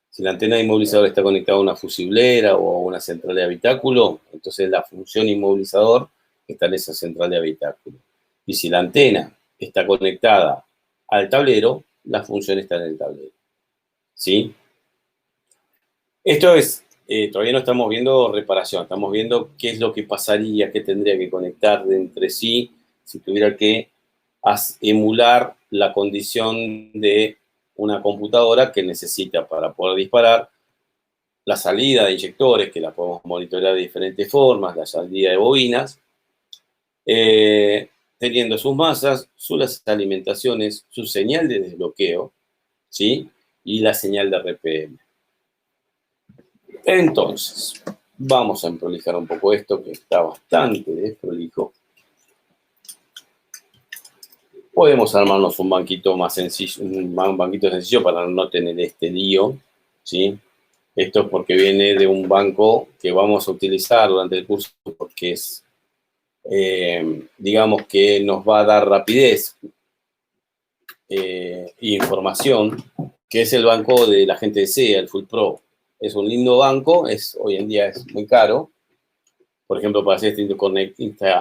S1: Si la antena de inmovilizador está conectada a una fusiblera o a una central de habitáculo, entonces la función inmovilizador está en esa central de habitáculo. Y si la antena está conectada al tablero, la función está en el tablero. ¿Sí? Esto es, todavía no estamos viendo reparación, estamos viendo qué es lo que pasaría, qué tendría que conectar de entre sí si tuviera que emular la condición de una computadora que necesita para poder disparar la salida de inyectores, que la podemos monitorear de diferentes formas, la salida de bobinas, teniendo sus masas, sus alimentaciones, su señal de desbloqueo, ¿sí? Y la señal de RPM. Entonces, vamos a emprolijar un poco esto, que está bastante desprolijo. Podemos armarnos un banquito más sencillo, un banquito sencillo para no tener este lío, ¿sí? Esto es porque viene de un banco que vamos a utilizar durante el curso porque es, digamos que nos va a dar rapidez e información, que es el banco de la gente de SEA, el Full Pro. Es un lindo banco, hoy en día es muy caro. Por ejemplo, para hacer esta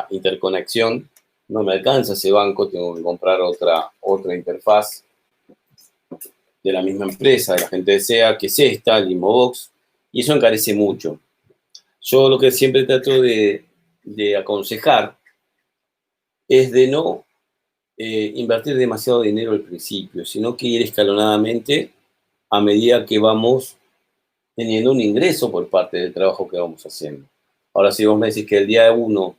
S1: interconexión, no me alcanza ese banco, tengo que comprar otra interfaz de la misma empresa, de la gente de SEA, que es esta, el Limobox, y eso encarece mucho. Yo lo que siempre trato de aconsejar es de no invertir demasiado dinero al principio, sino que ir escalonadamente a medida que vamos teniendo un ingreso por parte del trabajo que vamos haciendo. Ahora, si vos me decís que el día 1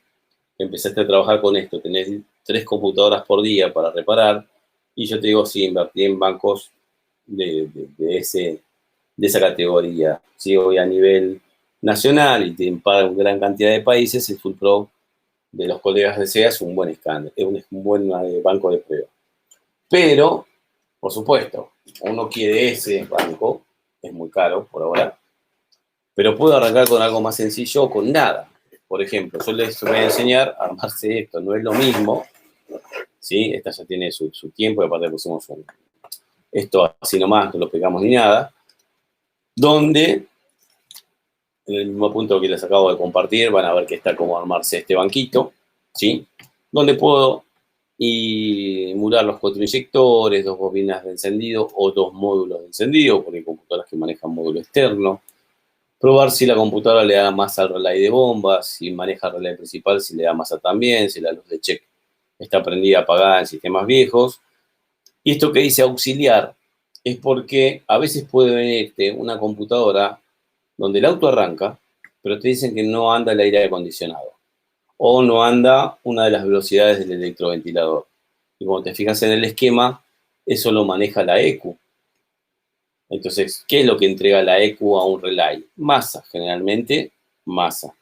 S1: empezaste a trabajar con esto, tenés 3 computadoras por día para reparar, y yo te digo, sí, invertí en bancos de esa categoría. Si hoy a nivel nacional y te pagan una gran cantidad de países, el Full Pro de los colegas de SEA es un buen escáner, es un buen banco de prueba. Pero, por supuesto, uno quiere ese banco, es muy caro por ahora, pero puedo arrancar con algo más sencillo o con nada. Por ejemplo, yo les voy a enseñar a armarse esto, no es lo mismo, ¿sí? Esta ya tiene su tiempo y aparte pusimos esto así nomás, no lo pegamos ni nada, donde en el mismo punto que les acabo de compartir, van a ver que está como armarse este banquito, ¿sí? Donde puedo emular los 4 inyectores, 2 bobinas de encendido o 2 módulos de encendido, porque hay computadoras que manejan módulo externo. Probar si la computadora le da masa al relay de bombas, si maneja el relay principal, si le da masa también, si la luz de check está prendida, apagada en sistemas viejos. Y esto que dice auxiliar es porque a veces puede venirte una computadora donde el auto arranca, pero te dicen que no anda el aire acondicionado o no anda una de las velocidades del electroventilador. Y cuando te fijas en el esquema, eso lo maneja la ECU. Entonces, ¿qué es lo que entrega la ECU a un relay? Masa, generalmente masa.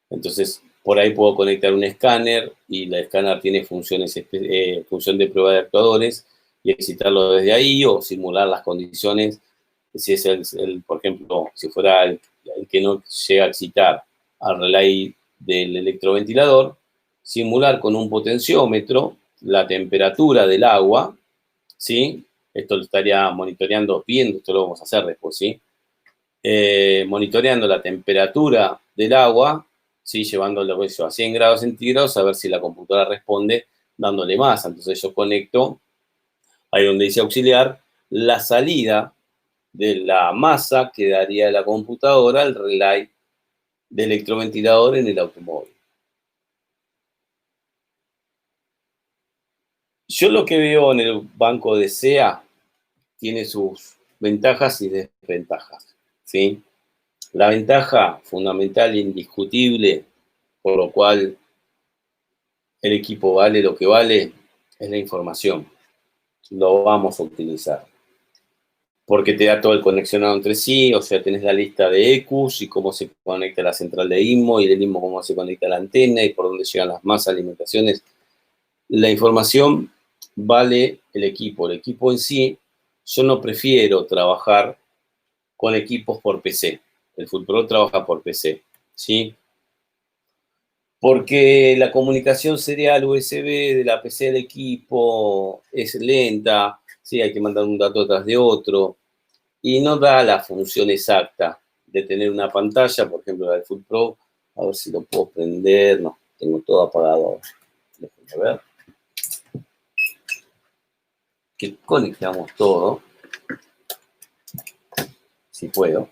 S1: Entonces, por ahí puedo conectar un escáner y el escáner tiene función de prueba de actuadores y excitarlo desde ahí o simular las condiciones. Si es por ejemplo, si fuera el que no llega a excitar al relay del electroventilador, simular con un potenciómetro la temperatura del agua, ¿sí? Esto lo estaría monitoreando, viendo, esto lo vamos a hacer después, ¿sí? Monitoreando la temperatura del agua, ¿sí? Llevándolo a 100 grados centígrados, a ver si la computadora responde dándole masa. Entonces yo conecto, ahí donde dice auxiliar, la salida de la masa que daría la computadora al relay de electroventilador en el automóvil. Yo lo que veo en el banco de SEA tiene sus ventajas y desventajas, ¿sí? La ventaja fundamental e indiscutible, por lo cual el equipo vale lo que vale, es la información. Lo vamos a utilizar. Porque te da todo el conexionado entre sí, o sea, tenés la lista de EQs y cómo se conecta la central de IMMO y del IMMO cómo se conecta la antena y por dónde llegan las más alimentaciones. La información vale el equipo. El equipo en sí, yo no prefiero trabajar con equipos por PC. El Full Pro trabaja por PC, ¿sí? Porque la comunicación serial USB de la PC del equipo es lenta, ¿sí? Hay que mandar un dato detrás de otro y no da la función exacta de tener una pantalla, por ejemplo, la del Full Pro. A ver si lo puedo prender. No, tengo todo apagado. Déjenme ver. Que conectamos todo, si puedo.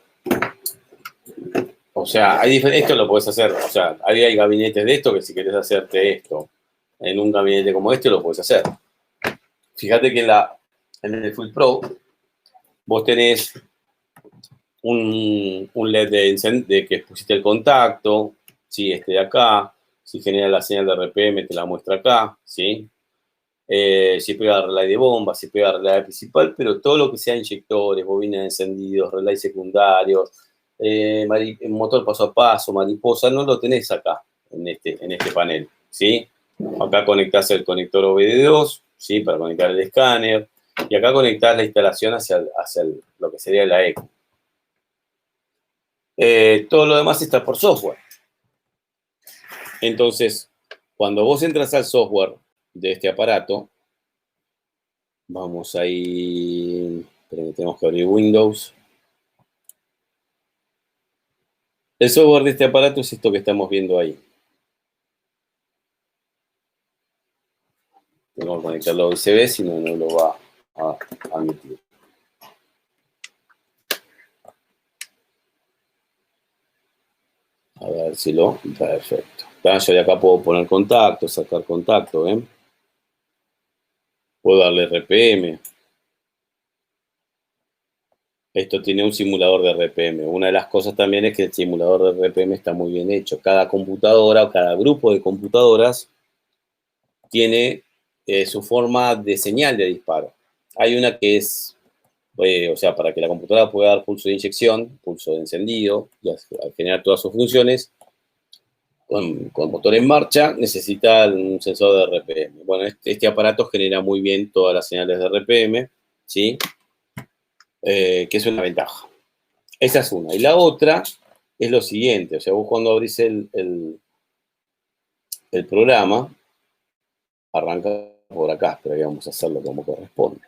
S1: O sea, esto lo puedes hacer, o sea, hay gabinetes de esto que si querés hacerte esto en un gabinete como este, lo puedes hacer. Fíjate que en el Full Pro vos tenés un LED de que pusiste el contacto, ¿sí? Este de acá, si genera la señal de RPM te la muestra acá, ¿sí? Si pega relay de bomba, si pega relay principal, pero todo lo que sea inyectores, bobinas de encendidos, relay secundarios, motor paso a paso, mariposa, no lo tenés acá, en este panel, ¿sí? Acá conectás el conector OBD2, ¿sí? Para conectar el escáner, y acá conectás la instalación hacia lo que sería la ECO. Todo lo demás está por software. Entonces, cuando vos entras al software de este aparato, vamos ahí, tenemos que abrir Windows. El software de este aparato es esto que estamos viendo ahí. Tengo que conectarlo a USB, si no, no lo va a admitir. A ver si lo... Perfecto. Yo de acá puedo poner contacto, sacar contacto, ¿ven? Puedo darle RPM. Esto tiene un simulador de RPM. Una de las cosas también es que el simulador de RPM está muy bien hecho. Cada computadora o cada grupo de computadoras tiene su forma de señal de disparo. Hay una que es, o sea, para que la computadora pueda dar pulso de inyección, pulso de encendido, y al generar todas sus funciones, con motor en marcha, necesita un sensor de RPM. Bueno, este aparato genera muy bien todas las señales de RPM, ¿sí? Que es una ventaja. Esa es una. Y la otra es lo siguiente, o sea, vos cuando abrís el programa, arranca por acá, pero ahí vamos a hacerlo como corresponde.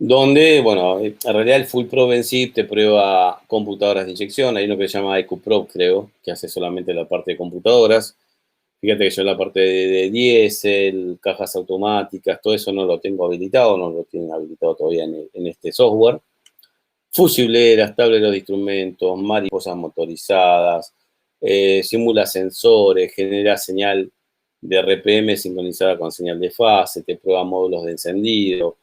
S1: Donde, bueno, en realidad el Full Pro en sí te prueba computadoras de inyección. Hay uno que se llama EQ Pro, creo, que hace solamente la parte de computadoras. Fíjate que yo la parte de diésel, cajas automáticas, todo eso no lo tengo habilitado, no lo tienen habilitado todavía en este software. Fusileras, tableros de instrumentos, mariposas motorizadas, simula sensores, genera señal de RPM sincronizada con señal de fase, te prueba módulos de encendido,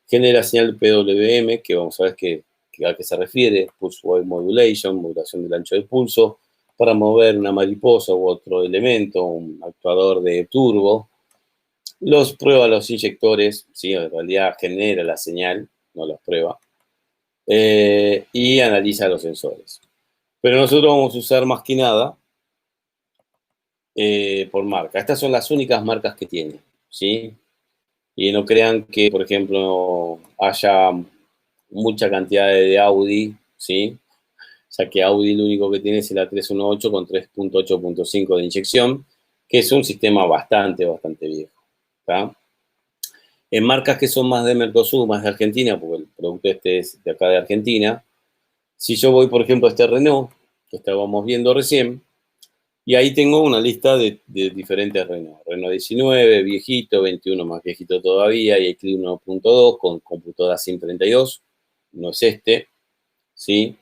S1: genera señal PWM, que vamos a ver a qué se refiere, Pulse Wave Modulation, modulación del ancho del pulso, para mover una mariposa u otro elemento, un actuador de turbo. Los prueba los inyectores, ¿sí? En realidad genera la señal, no los prueba, y analiza los sensores. Pero nosotros vamos a usar más que nada por marca. Estas son las únicas marcas que tiene, ¿sí? Y no crean que, por ejemplo, haya mucha cantidad de Audi, ¿sí? O sea que Audi lo único que tiene es la 318 con 3.8.5 de inyección, que es un sistema bastante viejo, ¿tá? En marcas que son más de Mercosur, más de Argentina, porque el producto este es de acá de Argentina, si yo voy, por ejemplo, a este Renault, que estábamos viendo recién, y ahí tengo una lista de diferentes Renault. Renault 19, viejito, 21 más viejito todavía, y el Clio 1.2 con computadora SIM 32, no es este, ¿sí?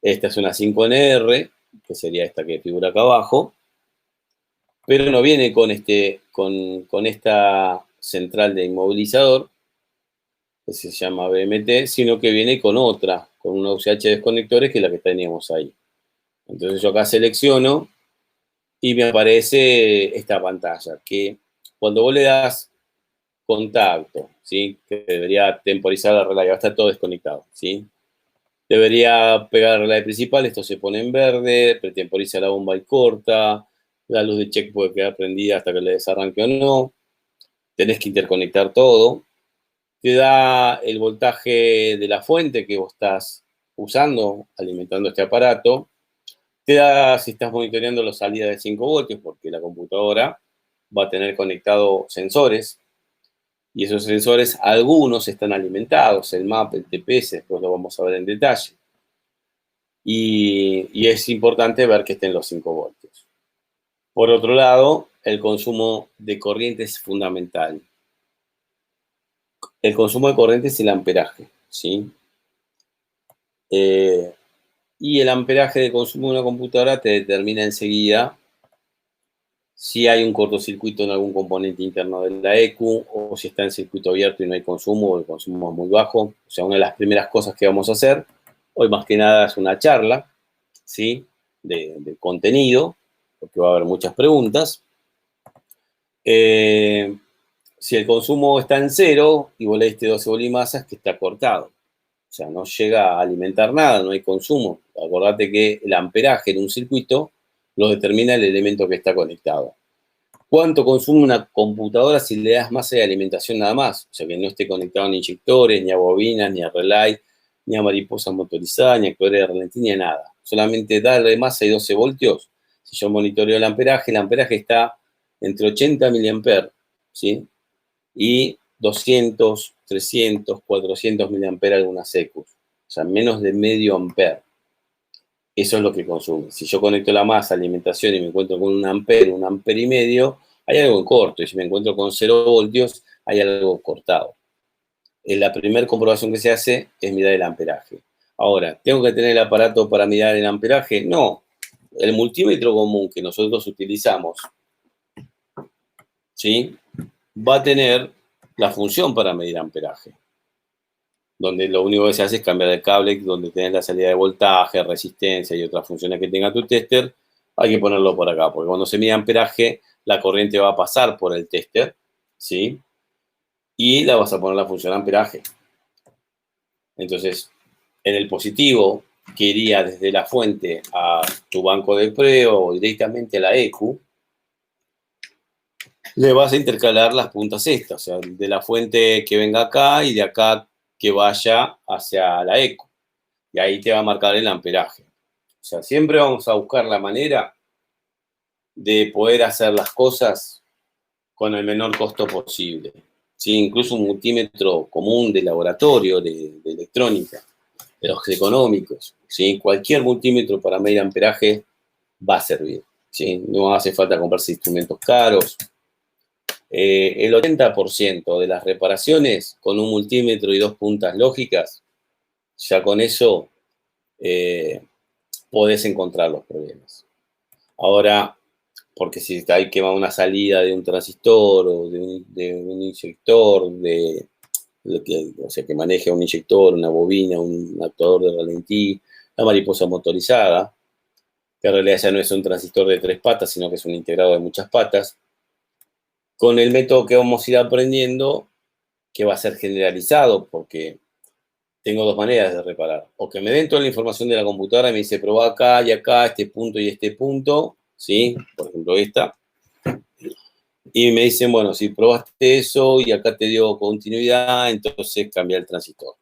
S1: Esta es una 5NR, que sería esta que figura acá abajo, pero no viene con esta central de inmovilizador, que se llama BMT, sino que viene con otra, con una UCH de desconectores, que es la que teníamos ahí. Entonces yo acá selecciono y me aparece esta pantalla, que cuando vos le das contacto, ¿sí? Que debería temporizar la relay, va a estar todo desconectado, ¿sí? Debería pegar la relay principal, esto se pone en verde, pretemporiza la bomba y corta, la luz de check puede quedar prendida hasta que le desarranque o no, tenés que interconectar todo, te da el voltaje de la fuente que vos estás usando, alimentando este aparato, te da si estás monitoreando la salida de 5 voltios, porque la computadora va a tener conectados sensores, y esos sensores, algunos están alimentados, el MAP, el TPS, después lo vamos a ver en detalle. Y es importante ver que estén los 5 voltios. Por otro lado, el consumo de corriente es fundamental. El consumo de corriente es el amperaje, ¿sí? Y el amperaje de consumo de una computadora te determina enseguida si hay un cortocircuito en algún componente interno de la ECU, o si está en circuito abierto y no hay consumo, o el consumo es muy bajo. O sea, una de las primeras cosas que vamos a hacer, hoy más que nada es una charla, ¿sí? De contenido, porque va a haber muchas preguntas. Si el consumo está en cero y vos le diste 12 bolimasas, que está cortado. O sea, no llega a alimentar nada, no hay consumo. Acordate que el amperaje en un circuito lo determina el elemento que está conectado. ¿Cuánto consume una computadora si le das masa de alimentación nada más? O sea, que no esté conectado ni a inyectores, ni a bobinas, ni a relay, ni a mariposas motorizadas, ni a actuadores de ralentí, ni a nada. Solamente darle masa y 12 voltios. Si yo monitoreo el amperaje está entre 80 miliamperes, ¿sí? Y 200, 300, 400 miliamperes algunas ECUs. O sea, menos de medio ampere. Eso es lo que consume. Si yo conecto la masa, alimentación, y me encuentro con un ampere y medio, hay algo en corto. Y si me encuentro con 0 voltios, hay algo cortado. La primera comprobación que se hace es mirar el amperaje. Ahora, ¿tengo que tener el aparato para mirar el amperaje? No. El multímetro común que nosotros utilizamos, ¿sí? Va a tener la función para medir amperaje, donde lo único que se hace es cambiar el cable, donde tenés la salida de voltaje, resistencia y otras funciones que tenga tu tester, hay que ponerlo por acá, porque cuando se mide amperaje, la corriente va a pasar por el tester, ¿sí? Y la vas a poner la función amperaje. Entonces, en el positivo, que iría desde la fuente a tu banco de prueba o directamente a la ECU, le vas a intercalar las puntas estas, o sea, de la fuente que venga acá y de acá que vaya hacia la ECU. Y ahí te va a marcar el amperaje. O sea, siempre vamos a buscar la manera de poder hacer las cosas con el menor costo posible. ¿Sí? Incluso un multímetro común de laboratorio, de electrónica, de los económicos, ¿sí? Cualquier multímetro para medir amperaje va a servir, ¿sí? No hace falta comprarse instrumentos caros. El 80% de las reparaciones con un multímetro y 2 puntas lógicas, ya con eso podés encontrar los problemas. Ahora, porque si hay que va una salida de un transistor o de un inyector, o sea, que maneje un inyector, una bobina, un actuador de ralentí, la mariposa motorizada, que en realidad ya no es un transistor de 3 patas, sino que es un integrado de muchas patas, con el método que vamos a ir aprendiendo, que va a ser generalizado, porque tengo 2 maneras de reparar. O que me den toda la información de la computadora y me dice, probá acá y acá, este punto y este punto, ¿sí? Por ejemplo, esta. Y me dicen, bueno, si probaste eso y acá te dio continuidad, entonces cambia el transistor.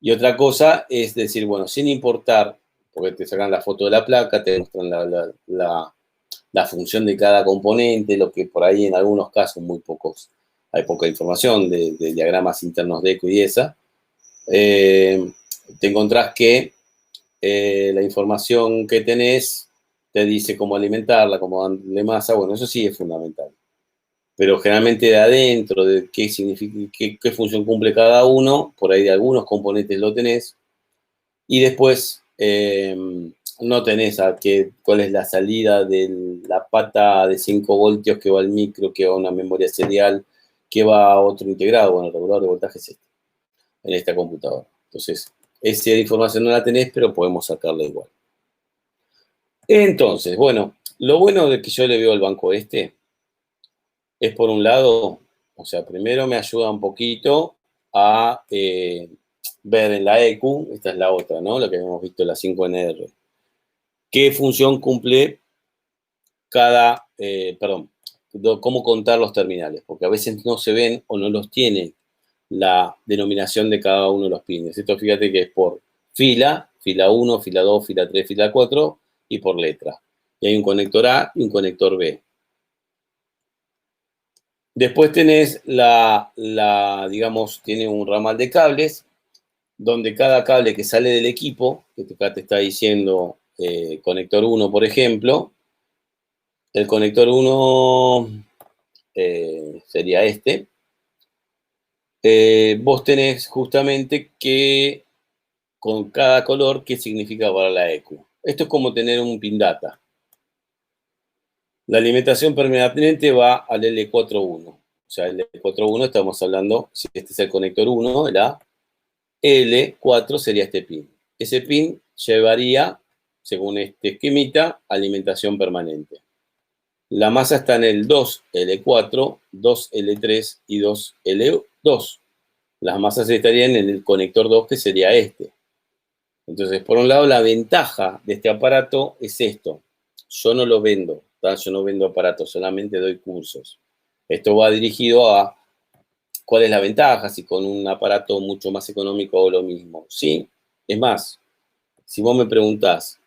S1: Y otra cosa es decir, bueno, sin importar, porque te sacan la foto de la placa, te muestran la función de cada componente, lo que por ahí en algunos casos, muy pocos, hay poca información de diagramas internos de ECU y ESA, te encontrás que la información que tenés te dice cómo alimentarla, cómo darle masa, bueno, eso sí es fundamental. Pero generalmente de adentro, de qué significa, qué función cumple cada uno, por ahí de algunos componentes lo tenés, y después no tenés cuál es la salida de la pata de 5 voltios que va al micro, que va a una memoria serial, que va a otro integrado, bueno, el regulador de voltaje es este. en esta computadora. Entonces, esa información no la tenés, pero podemos sacarla igual. Entonces, bueno, lo bueno de que yo le veo al banco este es, por un lado, o sea, primero me ayuda un poquito a ver en la EQ, esta es la otra, ¿no? La que hemos visto, la 5NR. ¿Qué función cumple cómo contar los terminales? Porque a veces no se ven o no los tiene la denominación de cada uno de los pines. Esto fíjate que es por fila 1, fila 2, fila 3, fila 4 y por letra. Y hay un conector A y un conector B. Después tenés digamos, tiene un ramal de cables, donde cada cable que sale del equipo, que acá te está diciendo conector 1, por ejemplo, el conector 1 sería este. Vos tenés justamente que, con cada color, qué significa para la EQ. Esto es como tener un pin data. La alimentación permanente va al L41. O sea, el L41 estamos hablando, si este es el conector 1, la L4 sería este pin. Ese pin llevaría, según este esquemita, alimentación permanente. La masa está en el 2L4, 2L3 y 2L2. Las masas estarían en el conector 2, que sería este. Entonces, por un lado, la ventaja de este aparato es esto. Yo no lo vendo, ¿tá? Yo no vendo aparatos, solamente doy cursos. Esto va dirigido a cuál es la ventaja, si con un aparato mucho más económico o lo mismo. Sí, es más, si vos me preguntás,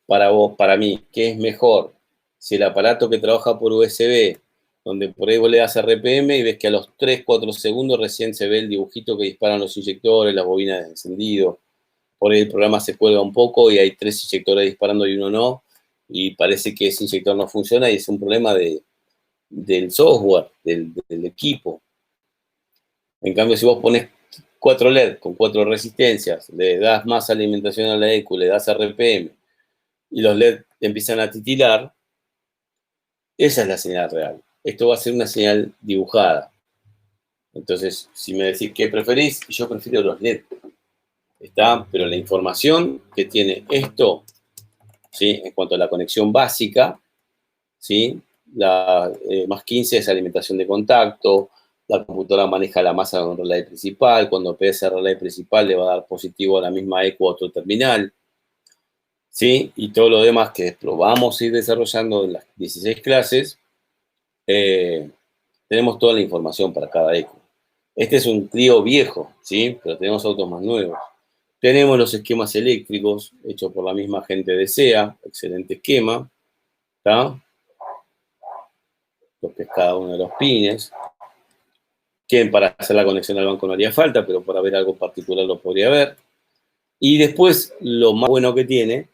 S1: para mí, ¿qué es mejor? Si el aparato que trabaja por USB, donde por ahí vos le das RPM y ves que a los 3, 4 segundos recién se ve el dibujito que disparan los inyectores, las bobinas de encendido. Por ahí el programa se cuelga un poco y hay 3 inyectores disparando y uno no, y parece que ese inyector no funciona y es un problema del software, del equipo. En cambio, si vos pones 4 LED con 4 resistencias, le das más alimentación a la EQ, le das RPM, y los LED empiezan a titilar, esa es la señal real. Esto va a ser una señal dibujada. Entonces, si me decís qué preferís, yo prefiero los LED. ¿Está? Pero la información que tiene esto, ¿sí? En cuanto a la conexión básica, ¿sí? Más 15 es alimentación de contacto, la computadora maneja la masa con relay principal, cuando pegue el relay principal le va a dar positivo a la misma EQ a otro terminal, ¿sí? Y todo lo demás que lo vamos a ir desarrollando en las 16 clases, tenemos toda la información para cada EQ. Este es un Clio viejo, ¿sí? Pero tenemos autos más nuevos. Tenemos los esquemas eléctricos hechos por la misma gente de SEA, excelente esquema, ¿está? Lo que es cada uno de los pines, que para hacer la conexión al banco no haría falta, pero para ver algo particular lo podría ver. Y después, lo más bueno que tiene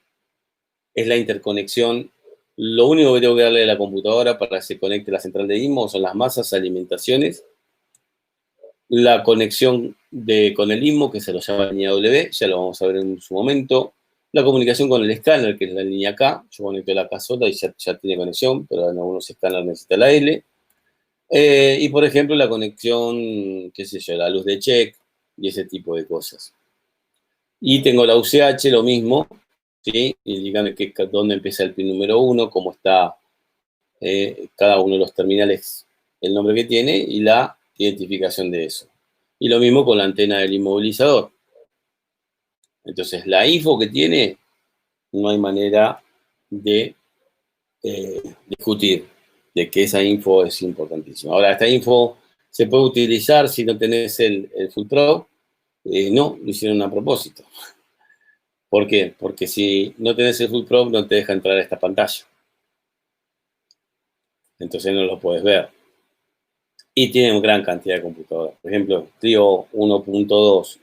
S1: es la interconexión. Lo único que tengo que darle a la computadora para que se conecte la central de IMO son las masas, alimentaciones, la conexión con el IMO, que se lo llama línea W, ya lo vamos a ver en su momento, la comunicación con el escáner, que es la línea K, yo conecto la K sola y ya tiene conexión, pero en algunos escáneres necesita la L. Y por ejemplo, la conexión, qué sé yo, la luz de check y ese tipo de cosas. Y tengo la UCH, lo mismo, ¿sí? Indicando dónde empieza el pin número 1, cómo está cada uno de los terminales, el nombre que tiene y la identificación de eso. Y lo mismo con la antena del inmovilizador. Entonces, la info que tiene, no hay manera de discutir de que esa info es importantísima. Ahora, esta info se puede utilizar si no tenés el Full Pro. No, lo hicieron a propósito. ¿Por qué? Porque si no tenés el Full Pro, no te deja entrar a esta pantalla. Entonces no lo puedes ver. Y tiene una gran cantidad de computadoras. Por ejemplo, Clio 1.2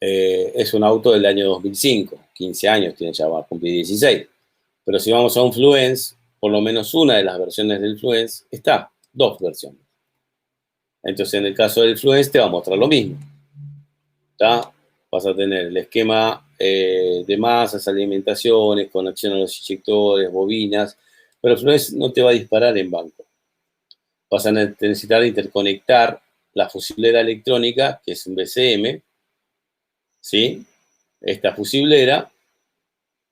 S1: es un auto del año 2005. 15 años tiene, ya va a cumplir 16. Pero si vamos a un Fluence, por lo menos una de las versiones del Fluence está. 2 versiones. Entonces, en el caso del Fluence te va a mostrar lo mismo. ¿Está? Vas a tener el esquema de masas, alimentaciones, conexión a los inyectores, bobinas, pero el Fluence no te va a disparar en banco. Vas a necesitar interconectar la fusilera electrónica, que es un BCM, ¿sí? Esta fusilera,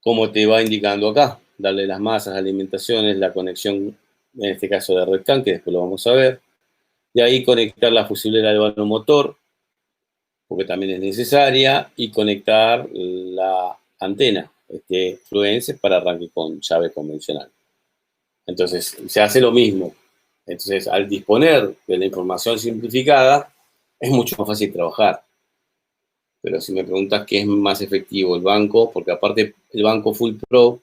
S1: como te va indicando acá, darle las masas, alimentaciones, la conexión, en este caso de RedCam, que después lo vamos a ver, y ahí conectar la fusilera al vano motor, porque también es necesaria, y conectar la antena Fluence para arranque con llave convencional. Entonces, se hace lo mismo. Entonces, al disponer de la información simplificada, es mucho más fácil trabajar. Pero si me preguntas qué es más efectivo, el banco, porque aparte el banco Full Pro,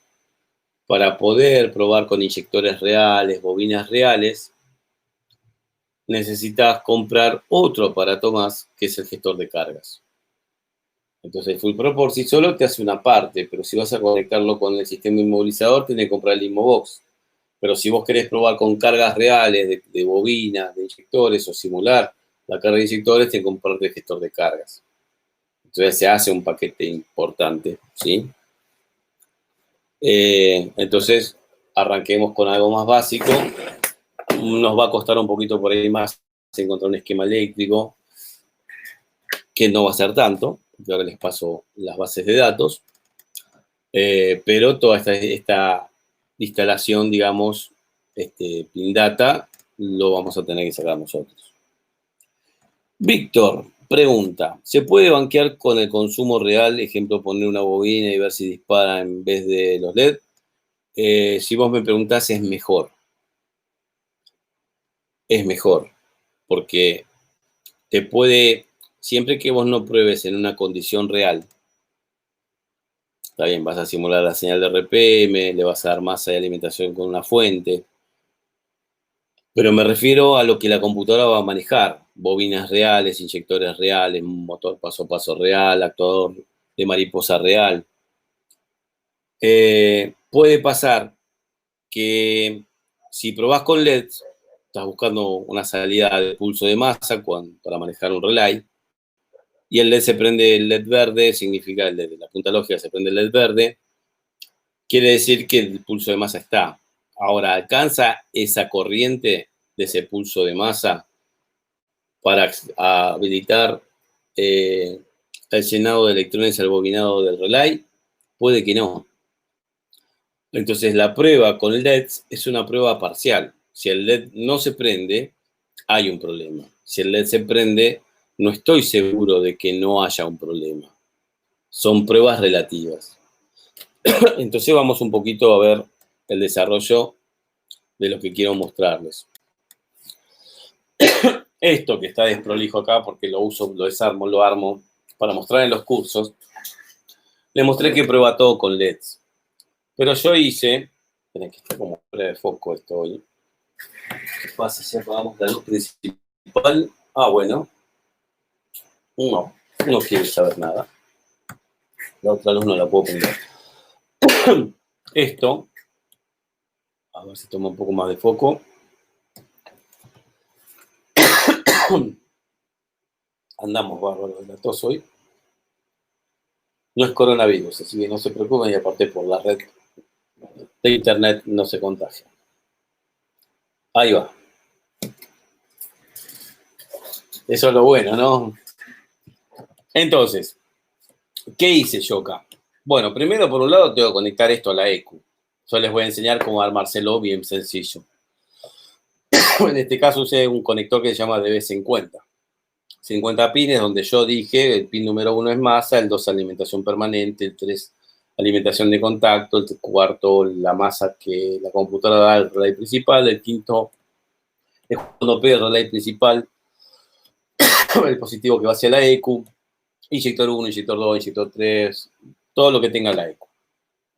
S1: para poder probar con inyectores reales, bobinas reales, necesitas comprar otro aparato más, que es el gestor de cargas. Entonces, el Full Pro por sí solo te hace una parte, pero si vas a conectarlo con el sistema inmovilizador, tienes que comprar el Inmobox. Pero si vos querés probar con cargas reales de bobinas, de inyectores, o simular la carga de inyectores, tienes que comprarte el gestor de cargas. Entonces, se hace un paquete importante, ¿sí? Entonces, arranquemos con algo más básico. Nos va a costar un poquito por ahí más encontrar un esquema eléctrico, que no va a ser tanto, porque ahora les paso las bases de datos, pero toda esta instalación, digamos, Pin Data, lo vamos a tener que sacar nosotros. Víctor pregunta, ¿se puede banquear con el consumo real? Ejemplo, poner una bobina y ver si dispara en vez de los LED. Si vos me preguntás, es mejor. Es mejor, porque te puede, siempre que vos no pruebes en una condición real, está bien, vas a simular la señal de RPM, le vas a dar masa de alimentación con una fuente, pero me refiero a lo que la computadora va a manejar, bobinas reales, inyectores reales, motor paso a paso real, actuador de mariposa real. Puede pasar que si probás con LEDs, estás buscando una salida de pulso de masa para manejar un relay, y el LED se prende el LED verde, significa el de la punta lógica se prende el LED verde, quiere decir que el pulso de masa está. Ahora, alcanza esa corriente de ese pulso de masa para habilitar el llenado de electrones al bobinado del relay, puede que no. Entonces, la prueba con el LED es una prueba parcial. Si el LED no se prende, hay un problema. Si el LED se prende, no estoy seguro de que no haya un problema. Son pruebas relativas. Entonces vamos un poquito a ver el desarrollo de lo que quiero mostrarles. Esto que está desprolijo acá, porque lo uso, lo desarmo, lo armo para mostrar en los cursos, le mostré que prueba todo con LEDs. Pero yo hice, tiene que estar como fuera de foco esto hoy. ¿Qué pasa si apagamos la luz principal? Ah, bueno. No quiere saber nada. La otra luz no la puedo prender. Esto, a ver si toma un poco más de foco. Andamos bárbaros de la tos hoy. No es coronavirus, así que no se preocupen, y aparte por la red de internet no se contagia. Ahí va. Eso es lo bueno, ¿no? Entonces, ¿qué hice yo acá? Bueno, primero, por un lado, tengo que conectar esto a la EQ. Yo les voy a enseñar cómo armárselo bien sencillo. En este caso usé un conector que se llama DB50. 50 pines, donde yo dije, el pin número 1 es masa, el 2 alimentación permanente, el 3 alimentación de contacto, el cuarto la masa que la computadora da al relay principal, el quinto es cuando pide el relay principal, el positivo que va hacia la EQ, inyector 1, inyector 2, inyector 3, todo lo que tenga la EQ.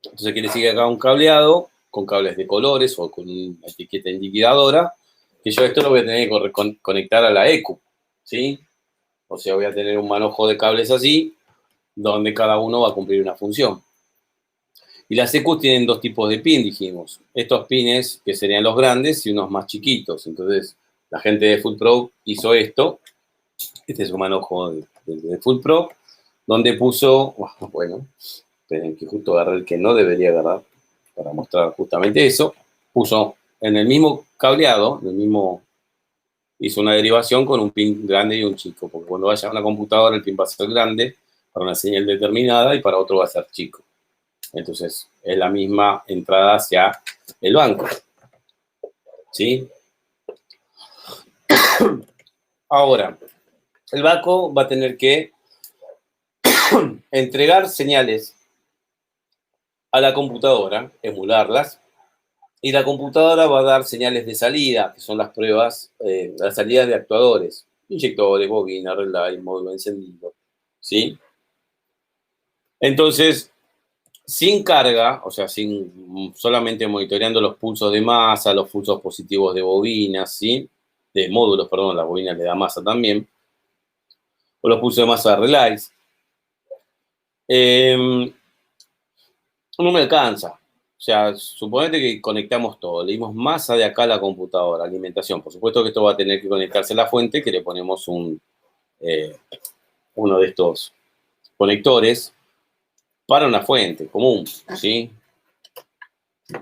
S1: Entonces quiere decir que acá un cableado con cables de colores o con una etiqueta liquidadora, que yo esto lo voy a tener que conectar a la EQ, ¿sí? O sea, voy a tener un manojo de cables así, donde cada uno va a cumplir una función. Y las EQs tienen dos tipos de pin, dijimos. Estos pines que serían los grandes y unos más chiquitos. Entonces, la gente de Full Pro hizo esto. Este es un manojo de Full Pro, donde puso, bueno, esperen que justo agarré el que no debería agarrar para mostrar justamente eso. Puso en el mismo cableado, en el mismo hizo una derivación con un pin grande y un chico, porque cuando vaya a una computadora el pin va a ser grande para una señal determinada y para otro va a ser chico. Entonces, es la misma entrada hacia el banco. ¿Sí? Ahora, el banco va a tener que entregar señales a la computadora, emularlas, y la computadora va a dar señales de salida, que son las pruebas, las salidas de actuadores, inyectores, bobina, relay, módulo encendido, ¿sí? Entonces, sin carga, o sea, sin solamente monitoreando los pulsos de masa, los pulsos positivos de bobinas, ¿sí? De módulos, perdón, la bobina le da masa también, o los pulsos de masa de relays, no me alcanza. O sea, suponete que conectamos todo, le dimos masa de acá a la computadora, alimentación. Por supuesto que esto va a tener que conectarse a la fuente, que le ponemos uno de estos conectores para una fuente común, ¿sí?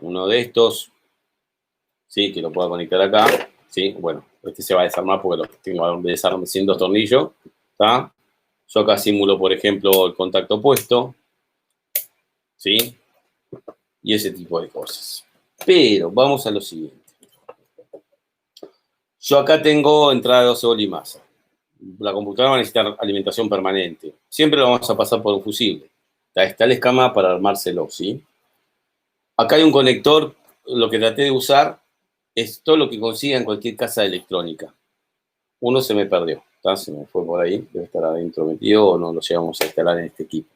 S1: Uno de estos, ¿sí? Que lo pueda conectar acá, ¿sí? Bueno, este se va a desarmar porque lo tengo que desarmar sin 2 tornillos, ¿está? Yo acá simulo, por ejemplo, el contacto opuesto, ¿sí? Y ese tipo de cosas. Pero vamos a lo siguiente. Yo acá tengo entrada de 12 volt y masa. La computadora va a necesitar alimentación permanente. Siempre lo vamos a pasar por un fusible. Está la escama para armárselo, ¿sí? Acá hay un conector, lo que traté de usar es todo lo que consiga en cualquier casa de electrónica. Uno se me perdió, ¿tá? Se me fue por ahí, debe estar adentro metido o no lo llegamos a instalar en este equipo.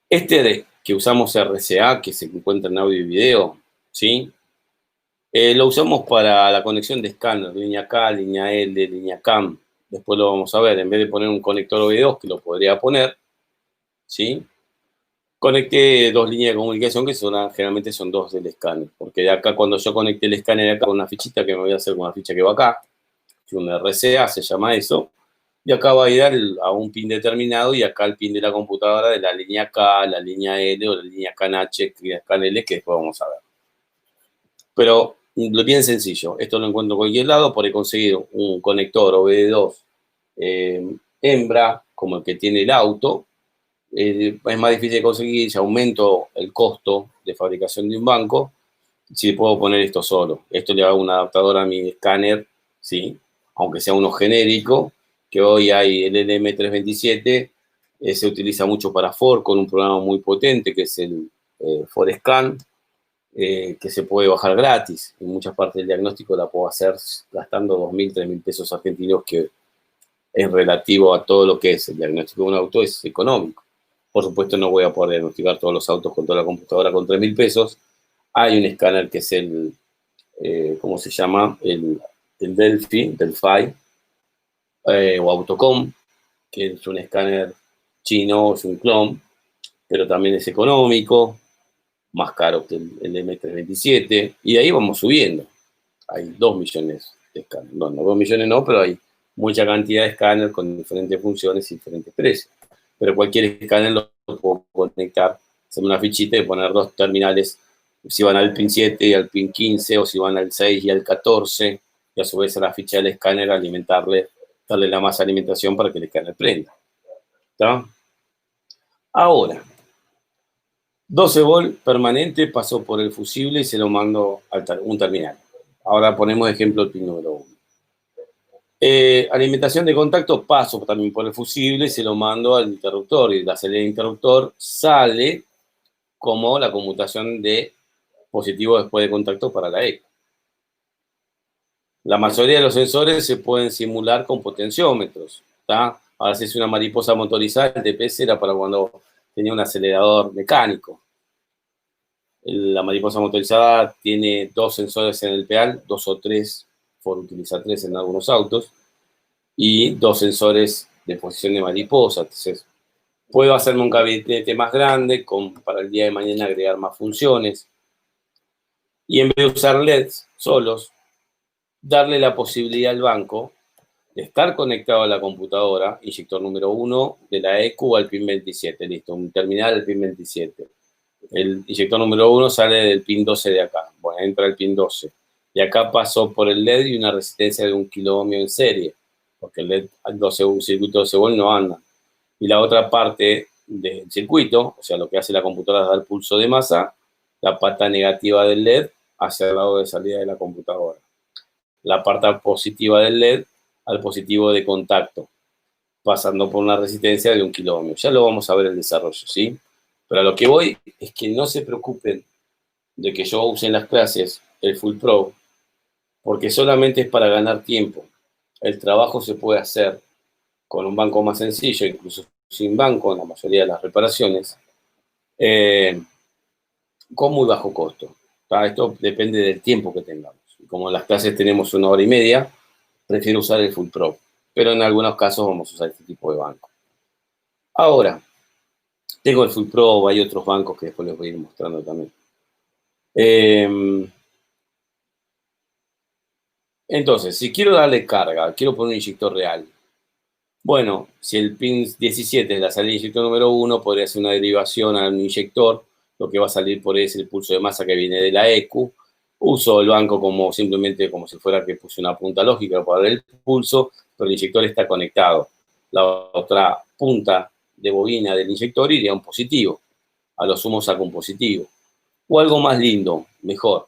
S1: Este de que usamos RCA, que se encuentra en audio y video, ¿sí? Lo usamos para la conexión de escáner, línea K, línea L, línea CAM. Después lo vamos a ver. En vez de poner un conector OV2, que lo podría poner, ¿sí? Conecté 2 líneas de comunicación que generalmente son 2 del escáner. Porque de acá, cuando yo conecté el escáner acá con una fichita que me voy a hacer con una ficha que va acá, que un RCA se llama eso, y acá va a ir a un pin determinado y acá el pin de la computadora de la línea K, la línea L o la línea CAN-H, CAN-L, que después vamos a ver. Pero bien sencillo, esto lo encuentro en cualquier lado, por he conseguido un conector OBD2 hembra, como el que tiene el auto, es más difícil de conseguir, si aumento el costo de fabricación de un banco, si puedo poner esto solo. Esto le hago un adaptador a mi escáner, ¿sí? Aunque sea uno genérico, que hoy hay el LM327, se utiliza mucho para Ford con un programa muy potente que es el ForScan, que se puede bajar gratis. En muchas partes del diagnóstico la puedo hacer gastando 2.000, 3.000 pesos argentinos, que es relativo a todo lo que es el diagnóstico de un auto, es económico. Por supuesto, no voy a poder diagnosticar todos los autos con toda la computadora con 3.000 pesos. Hay un escáner que es el, ¿cómo se llama? El Delphi, o Autocom, que es un escáner chino, es un clon, pero también es económico, más caro que el M327, y de ahí vamos subiendo. Hay 2 millones de escáneres. No, 2 millones no, pero hay mucha cantidad de escáneres con diferentes funciones y diferentes precios. Pero cualquier escáner lo puedo conectar, hacer una fichita y poner 2 terminales, si van al pin 7 y al pin 15, o si van al 6 y al 14, y a su vez a la ficha del escáner alimentarle, darle la más alimentación para que el escáner prenda. ¿Está? Ahora, 12 volt permanente pasó por el fusible y se lo mando a un terminal. Ahora ponemos ejemplo el pin número 1. Alimentación de contacto, paso también por el fusible y se lo mando al interruptor. Y la salida del interruptor sale como la conmutación de positivo después de contacto para la ECO. La mayoría de los sensores se pueden simular con potenciómetros, ¿tá? Ahora, si es una mariposa motorizada, el TPS era para cuando tenía un acelerador mecánico. La mariposa motorizada tiene 2 sensores en el pedal, 2 o 3, Ford utiliza 3 en algunos autos, y 2 sensores de posición de mariposa. Entonces, puedo hacerme un gabinete más grande para el día de mañana agregar más funciones. Y en vez de usar LEDs solos, darle la posibilidad al banco de estar conectado a la computadora, inyector número 1 de la EQ al pin 27, listo, un terminal del pin 27. El inyector número 1 sale del pin 12 de acá, bueno, entra el pin 12. y acá pasó por el LED y una resistencia de 1 kiloohmio en serie, porque el LED, un circuito 12 volt no anda. Y la otra parte del circuito, o sea, lo que hace la computadora es dar pulso de masa, la pata negativa del LED hacia el lado de salida de la computadora. La parte positiva del LED al positivo de contacto, pasando por una resistencia de 1 kiloohmio. Ya lo vamos a ver el desarrollo, ¿sí? Pero a lo que voy es que no se preocupen de que yo use en las clases el Full Pro, porque solamente es para ganar tiempo. El trabajo se puede hacer con un banco más sencillo, incluso sin banco en la mayoría de las reparaciones, con muy bajo costo. Esto depende del tiempo que tengamos. Como en las clases tenemos 1 hora y media, prefiero usar el Full Pro, pero en algunos casos vamos a usar este tipo de banco. Ahora, tengo el Full Pro, hay otros bancos que después les voy a ir mostrando también. Entonces, si quiero darle carga, quiero poner un inyector real. Bueno, si el pin 17 es la salida de inyector número 1, podría ser una derivación a un inyector. Lo que va a salir por ahí es el pulso de masa que viene de la EQ. Uso el banco como simplemente como si fuera que puse una punta lógica para ver el pulso, pero el inyector está conectado. La otra punta de bobina del inyector iría a un positivo. A lo sumo saco un positivo. O algo más lindo, mejor.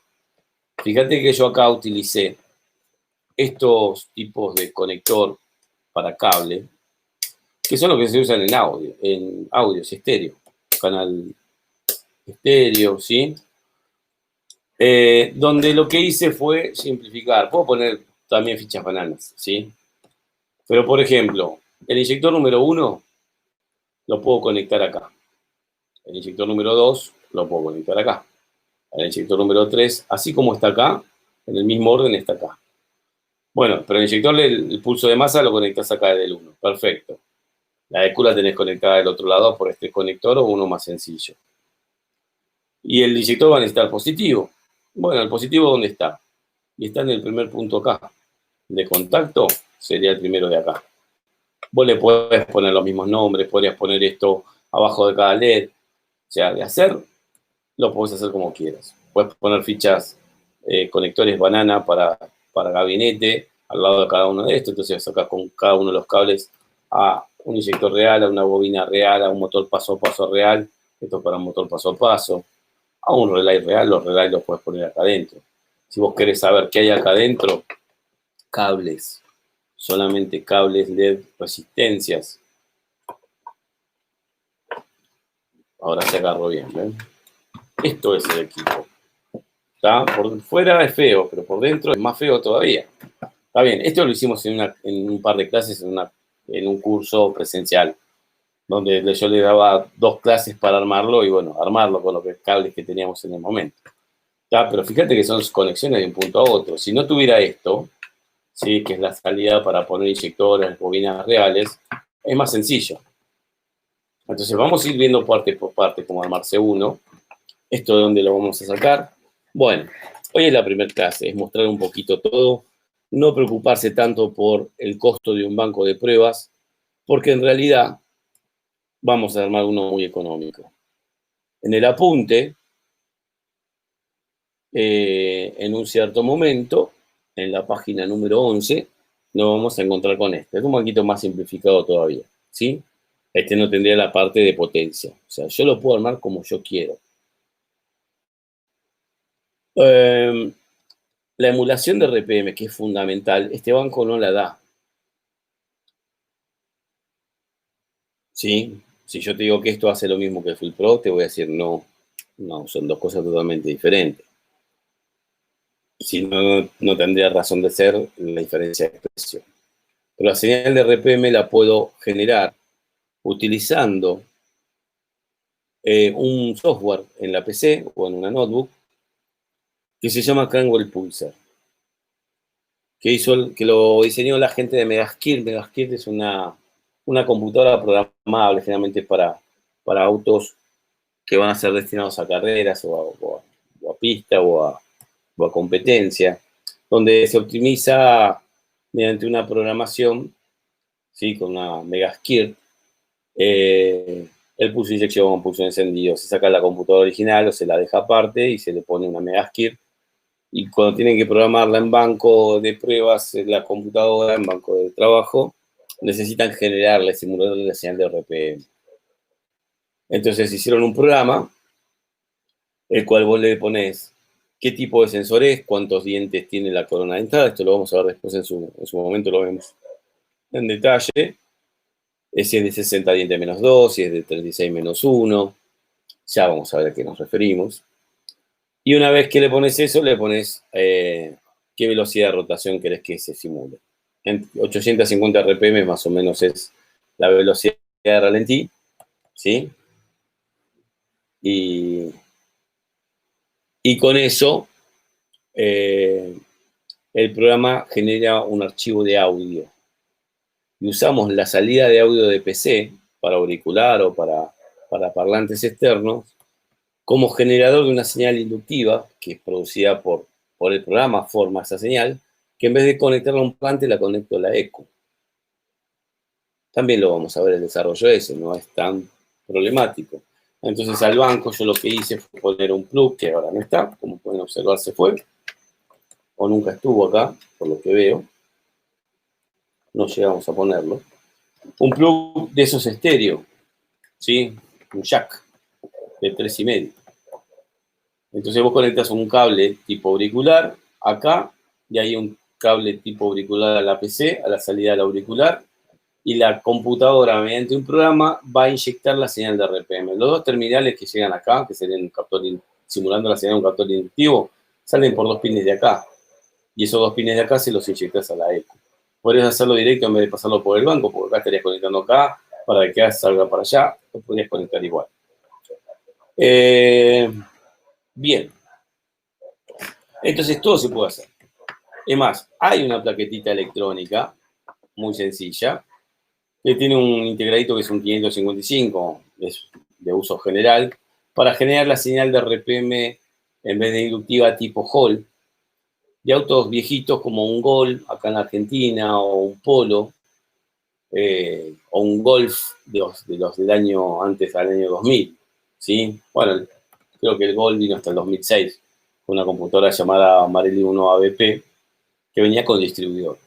S1: Fíjate que yo acá utilicé estos tipos de conector para cable, que son los que se usan en audios estéreo, canal estéreo, ¿sí? Donde lo que hice fue simplificar. Puedo poner también fichas bananas, ¿sí? Pero, por ejemplo, el inyector número 1 lo puedo conectar acá. El inyector número 2 lo puedo conectar acá. El inyector número 3, así como está acá, en el mismo orden está acá. Bueno, pero el inyector, el pulso de masa lo conectas acá del 1. Perfecto. La EQ la tenés conectada del otro lado por este conector o uno más sencillo. Y el inyector va a necesitar positivo. Bueno, el positivo, ¿dónde está? Y está en el primer punto acá. De contacto sería el primero de acá. Vos le podés poner los mismos nombres, podrías poner esto abajo de cada LED. O sea, de hacer, lo podés hacer como quieras. Puedes poner fichas, conectores banana para gabinete al lado de cada uno de estos. Entonces sacás con cada uno de los cables a un inyector real, a una bobina real, a un motor paso a paso real. Esto para un motor paso a paso. A un relay real, los relays los puedes poner acá adentro. Si vos querés saber qué hay acá adentro, cables, solamente cables LED, resistencias. Ahora se agarró bien, ¿ven? Esto es el equipo. ¿Está? Por fuera es feo, pero por dentro es más feo todavía. Está bien, esto lo hicimos en un par de clases, en un curso presencial, donde yo le daba 2 clases para armarlo y bueno, armarlo con los cables que teníamos en el momento. ¿Está? Pero fíjate que son conexiones de un punto a otro. Si no tuviera esto, ¿sí? Que es la salida para poner inyectores, bobinas reales, es más sencillo. Entonces vamos a ir viendo parte por parte cómo armarse uno. ¿Esto de dónde lo vamos a sacar? Bueno, hoy es la primera clase, es mostrar un poquito todo, no preocuparse tanto por el costo de un banco de pruebas, porque en realidad vamos a armar uno muy económico. En el apunte, en un cierto momento, en la página número 11, nos vamos a encontrar con este. Es un poquito más simplificado todavía, ¿sí? Este no tendría la parte de potencia. O sea, yo lo puedo armar como yo quiero. La emulación de RPM, que es fundamental, este banco no la da. ¿Sí? Si yo te digo que esto hace lo mismo que el Full Pro, te voy a decir no. No, son 2 cosas totalmente diferentes. Si no, no tendría razón de ser la diferencia de precio. Pero la señal de RPM la puedo generar utilizando un software en la PC o en una notebook que se llama Cranwell Pulsar, que lo diseñó la gente de Megaskirt. Megaskirt es una computadora programable, generalmente para autos que van a ser destinados a carreras o a pista o a competencia, donde se optimiza mediante una programación, ¿sí? Con una Megaskirt, el pulso de inyección, pulso de encendido. Se saca la computadora original o se la deja aparte y se le pone una Megaskirt y cuando tienen que programarla en banco de pruebas, en la computadora, en banco de trabajo, necesitan generarle, simularle la señal de RPM. Entonces hicieron un programa, el cual vos le ponés qué tipo de sensor es, cuántos dientes tiene la corona dentada, esto lo vamos a ver después en su momento, lo vemos en detalle, si es de 60 dientes menos 2, si es de 36 menos 1, ya vamos a ver a qué nos referimos. Y una vez que le pones eso, le pones qué velocidad de rotación querés que se simule. En 850 RPM más o menos es la velocidad de ralentí, ¿sí? Y con eso, el programa genera un archivo de audio. Y usamos la salida de audio de PC para auricular o para parlantes externos como generador de una señal inductiva que es producida por el programa, forma esa señal, que en vez de conectarla a un parlante la conecto a la ECU. También lo vamos a ver el desarrollo ese, no es tan problemático. Entonces al banco yo lo que hice fue poner un plug que ahora no está, como pueden observar se fue, o nunca estuvo acá, por lo que veo. No llegamos a ponerlo. Un plug de esos estéreo, ¿sí? Un jack de 3,5. Entonces vos conectas un cable tipo auricular acá, y hay un cable tipo auricular a la PC, a la salida del auricular, y la computadora, mediante un programa, va a inyectar la señal de RPM. Los dos terminales que llegan acá, que serían un captor, simulando la señal de un captor inductivo, salen por 2 pines de acá. Y esos 2 pines de acá se los inyectas a la ECU. Podrías hacerlo directo en vez de pasarlo por el banco, porque acá estarías conectando acá, para que salga para allá, lo podrías conectar igual. Bien. Entonces todo se puede hacer. Es más, hay una plaquetita electrónica muy sencilla, que tiene un integradito que es un 555, es de uso general, para generar la señal de RPM en vez de inductiva tipo Hall, de autos viejitos como un Gol acá en Argentina, o un Polo, o un Golf de los del año antes del año 2000, ¿sí? Bueno, creo que el Gol vino hasta el 2006, con una computadora llamada Marelli 1 ABP, que venía con distribuidor,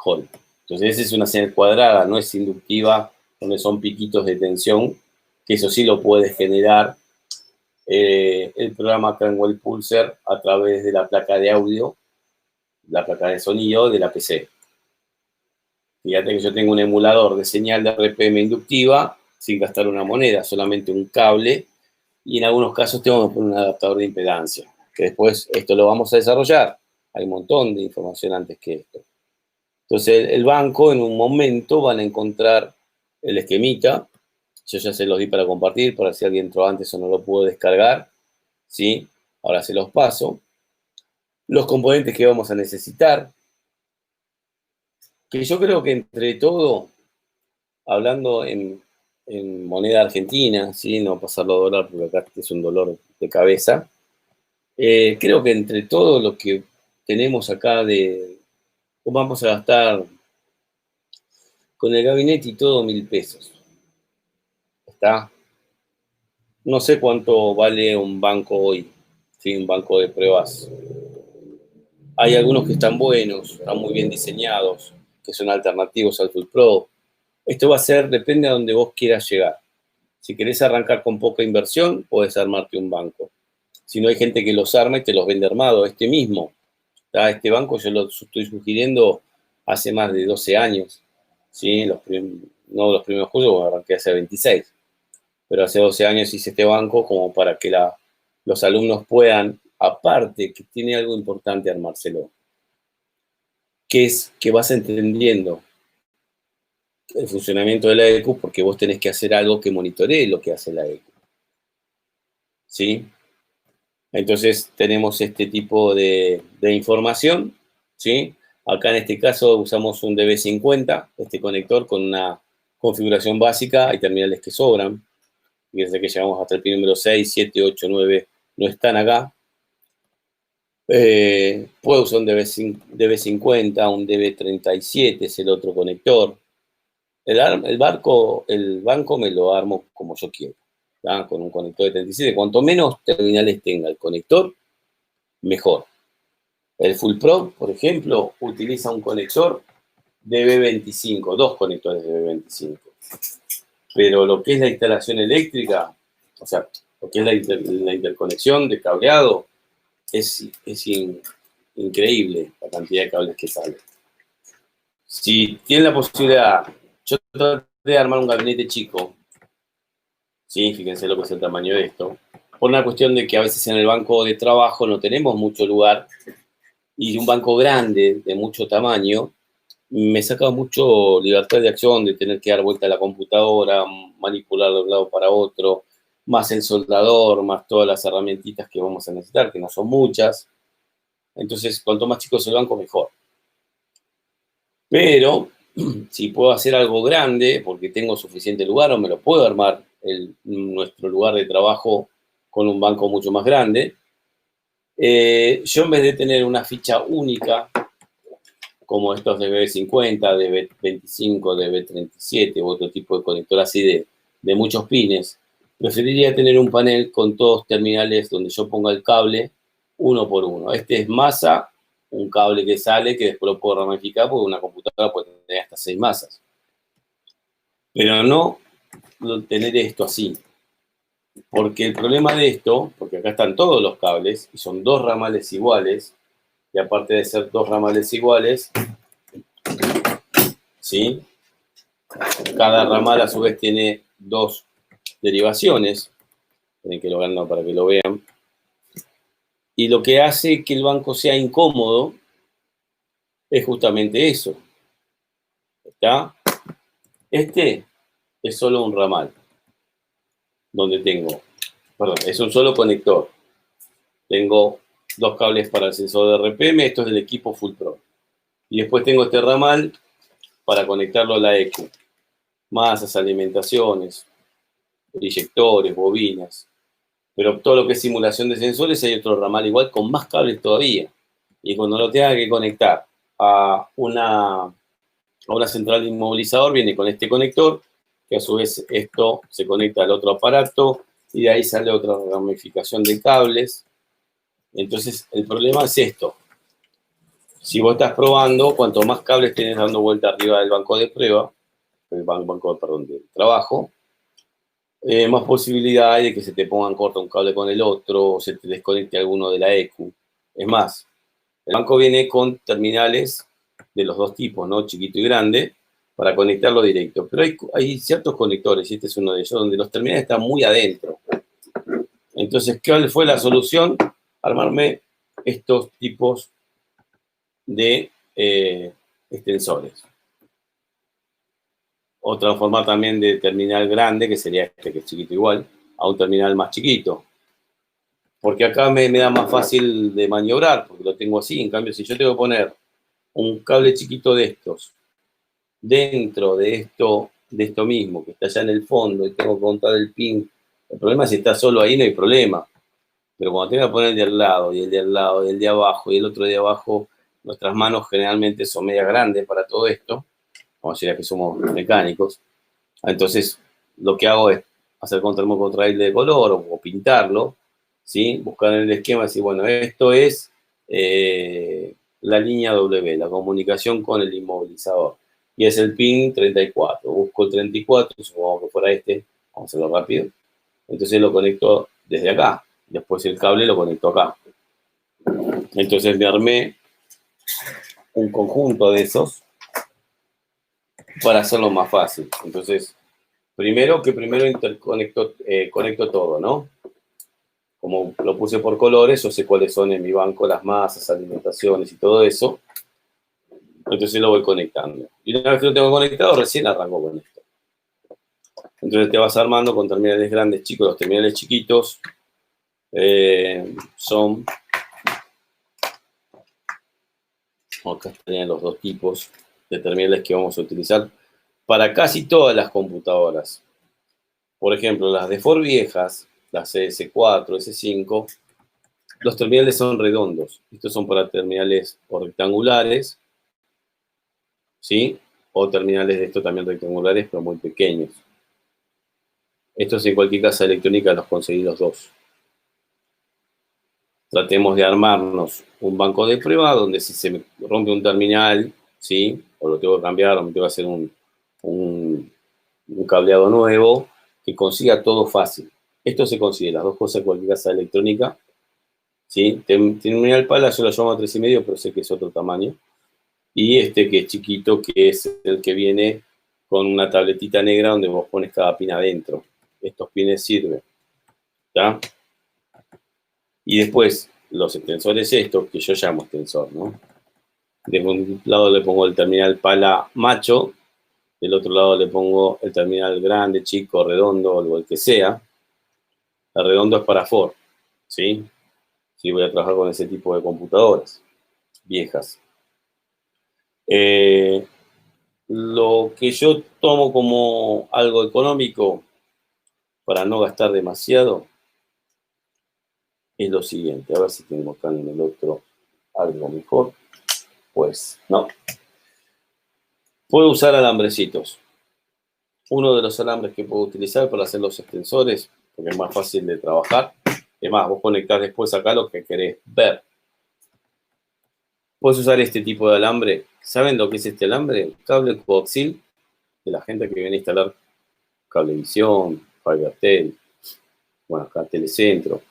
S1: Hall. Entonces esa es una señal cuadrada, no es inductiva, donde son piquitos de tensión, que eso sí lo puede generar el programa Cranwell Pulsar a través de la placa de audio, la placa de sonido de la PC. Fíjate que yo tengo un emulador de señal de RPM inductiva sin gastar una moneda, solamente un cable, y en algunos casos tengo que poner un adaptador de impedancia, que después esto lo vamos a desarrollar. Hay un montón de información antes que esto. Entonces el banco en un momento van a encontrar el esquemita. Yo ya se los di para compartir, para si alguien entró antes o no lo pudo descargar, ¿sí? Ahora se los paso. Los componentes que vamos a necesitar, que yo creo que entre todo, hablando en moneda argentina, ¿sí? No pasarlo a dólar porque acá es un dolor de cabeza. Creo que entre todo lo que tenemos acá vamos a gastar con el gabinete y todo 1.000 pesos. ¿Está? No sé cuánto vale un banco hoy, ¿sí? Un banco de pruebas. Hay algunos que están buenos, están muy bien diseñados, que son alternativos al Full Pro. Esto va a ser, depende a donde vos quieras llegar. Si querés arrancar con poca inversión, podés armarte un banco. Si no, hay gente que los arma y te los vende armado, este mismo. ¿Tá? Este banco yo lo estoy sugiriendo hace más de 12 años. ¿Sí? No los primeros cursos, arranqué hace 26. Pero hace 12 años hice este banco como para que los alumnos puedan, aparte que tiene algo importante armárselo, que es que vas entendiendo el funcionamiento de la ECU porque vos tenés que hacer algo que monitoree lo que hace la ECU. ¿Sí? Entonces tenemos este tipo de información, ¿sí? Acá en este caso usamos un DB50, este conector con una configuración básica, hay terminales que sobran. Fíjense que llegamos hasta el pin número 6, 7, 8, 9, no están acá. Puedo usar un DB50, un DB37 es el otro conector. El banco me lo armo como yo quiero, con un conector de 37. Cuanto menos terminales tenga el conector, mejor. El Full Pro, por ejemplo, utiliza un conector de B25, dos conectores de B25. Pero lo que es la instalación eléctrica, o sea, lo que es la interconexión de cableado, es increíble la cantidad de cables que salen. Si tienen la posibilidad, yo traté de armar un gabinete chico, ¿sí? Fíjense lo que es el tamaño de esto, por una cuestión de que a veces en el banco de trabajo no tenemos mucho lugar, y un banco grande, de mucho tamaño, me saca mucho libertad de acción, de tener que dar vuelta a la computadora, manipular de un lado para otro, más el soldador, más todas las herramientitas que vamos a necesitar, que no son muchas. Entonces, cuanto más chico es el banco, mejor. Pero, si puedo hacer algo grande, porque tengo suficiente lugar, o me lo puedo armar nuestro lugar de trabajo con un banco mucho más grande, yo en vez de tener una ficha única, como estos de B50, de B25, de B37 u otro tipo de conector así de muchos pines, preferiría tener un panel con todos terminales donde yo ponga el cable uno por uno. Este es masa, un cable que sale, que después lo puedo ramificar, porque una computadora puede tener hasta 6 masas. Pero no tener esto así. Porque el problema de esto, porque acá están todos los cables, y son dos ramales iguales, y aparte de ser dos ramales iguales, ¿sí? Cada ramal a su vez tiene dos derivaciones, tienen que lograrlo para que lo vean, y lo que hace que el banco sea incómodo es justamente eso. ¿Está? Este es solo un ramal, donde tengo, perdón, es un solo conector. Tengo dos cables para el sensor de RPM, esto es del equipo Full Pro. Y después tengo este ramal para conectarlo a la EQ. Masas, alimentaciones, inyectores, bobinas. Pero todo lo que es simulación de sensores hay otro ramal igual con más cables todavía. Y cuando lo tenga que conectar a una central de inmovilizador, viene con este conector, que a su vez esto se conecta al otro aparato, y de ahí sale otra ramificación de cables. Entonces, el problema es esto. Si vos estás probando, cuanto más cables tenés dando vuelta arriba del banco de prueba, del trabajo, más posibilidad hay de que se te pongan corto un cable con el otro, o se te desconecte alguno de la EQ. Es más, el banco viene con terminales de los dos tipos, ¿no? Chiquito y grande, para conectarlo directo. Pero hay ciertos conectores, y este es uno de ellos, donde los terminales están muy adentro. Entonces, ¿cuál fue la solución? Armarme estos tipos de extensores. O transformar también de terminal grande, que sería este que es chiquito igual, a un terminal más chiquito. Porque acá me da más fácil de maniobrar, porque lo tengo así. En cambio, si yo tengo que poner un cable chiquito de estos dentro de esto mismo, que está allá en el fondo, y tengo que contar el pin, el problema es si está solo ahí, no hay problema. Pero cuando tengo que poner el de al lado, y el de al lado, y el de abajo, y el otro de abajo, nuestras manos generalmente son media grandes para todo esto, como si que somos mecánicos. Entonces, lo que hago es hacer con termocontraíble de color o pintarlo, ¿sí? Buscar en el esquema y decir, bueno, esto es la línea W, la comunicación con el inmovilizador. Y es el pin 34. Busco el 34, supongamos que fuera este, vamos a hacerlo rápido. Entonces lo conecto desde acá. Después el cable lo conecto acá. Entonces me armé un conjunto de esos para hacerlo más fácil. Entonces, primero conecto todo, ¿no? Como lo puse por colores, yo sé cuáles son en mi banco las masas, alimentaciones y todo eso. Entonces lo voy conectando. Y una vez que lo tengo conectado, recién arranco con esto. Entonces te vas armando con terminales grandes, chicos. Los terminales chiquitos son... Acá estarían los dos tipos de terminales que vamos a utilizar para casi todas las computadoras. Por ejemplo, las de Ford viejas, las S4, S5, los terminales son redondos. Estos son para terminales o rectangulares, ¿sí? O terminales de estos también rectangulares, pero muy pequeños. Estos en cualquier casa electrónica los conseguí los dos. tratemos de armarnos un banco de prueba donde si se me rompe un terminal, ¿sí? O lo tengo que cambiar o me tengo que hacer un cableado nuevo, que consiga todo fácil. Esto se consigue, las dos cosas en cualquier casa electrónica, ¿sí? Terminal pala yo lo llamo a 3,5, pero sé que es otro tamaño. Y este que es chiquito, que es el que viene con una tabletita negra donde vos pones cada pin adentro. Estos pines sirven, ¿está? Y después, los extensores estos, que yo llamo extensor, ¿no? De un lado le pongo el terminal pala macho, del otro lado le pongo el terminal grande, chico, redondo, o el que sea. El redondo es para Ford, ¿sí? Sí, voy a trabajar con ese tipo de computadoras viejas. Lo que yo tomo como algo económico para no gastar demasiado es lo siguiente. A ver si tengo acá en el otro algo mejor. Pues no. Puedo usar alambrecitos. Uno de los alambres que puedo utilizar para hacer los extensores, porque es más fácil de trabajar. Es más, vos conectás después acá lo que querés ver. Puedes usar este tipo de alambre. ¿Saben lo que es este alambre? Cable coaxil de la gente que viene a instalar Cablevisión, Fibertel, bueno, acá Telecentro.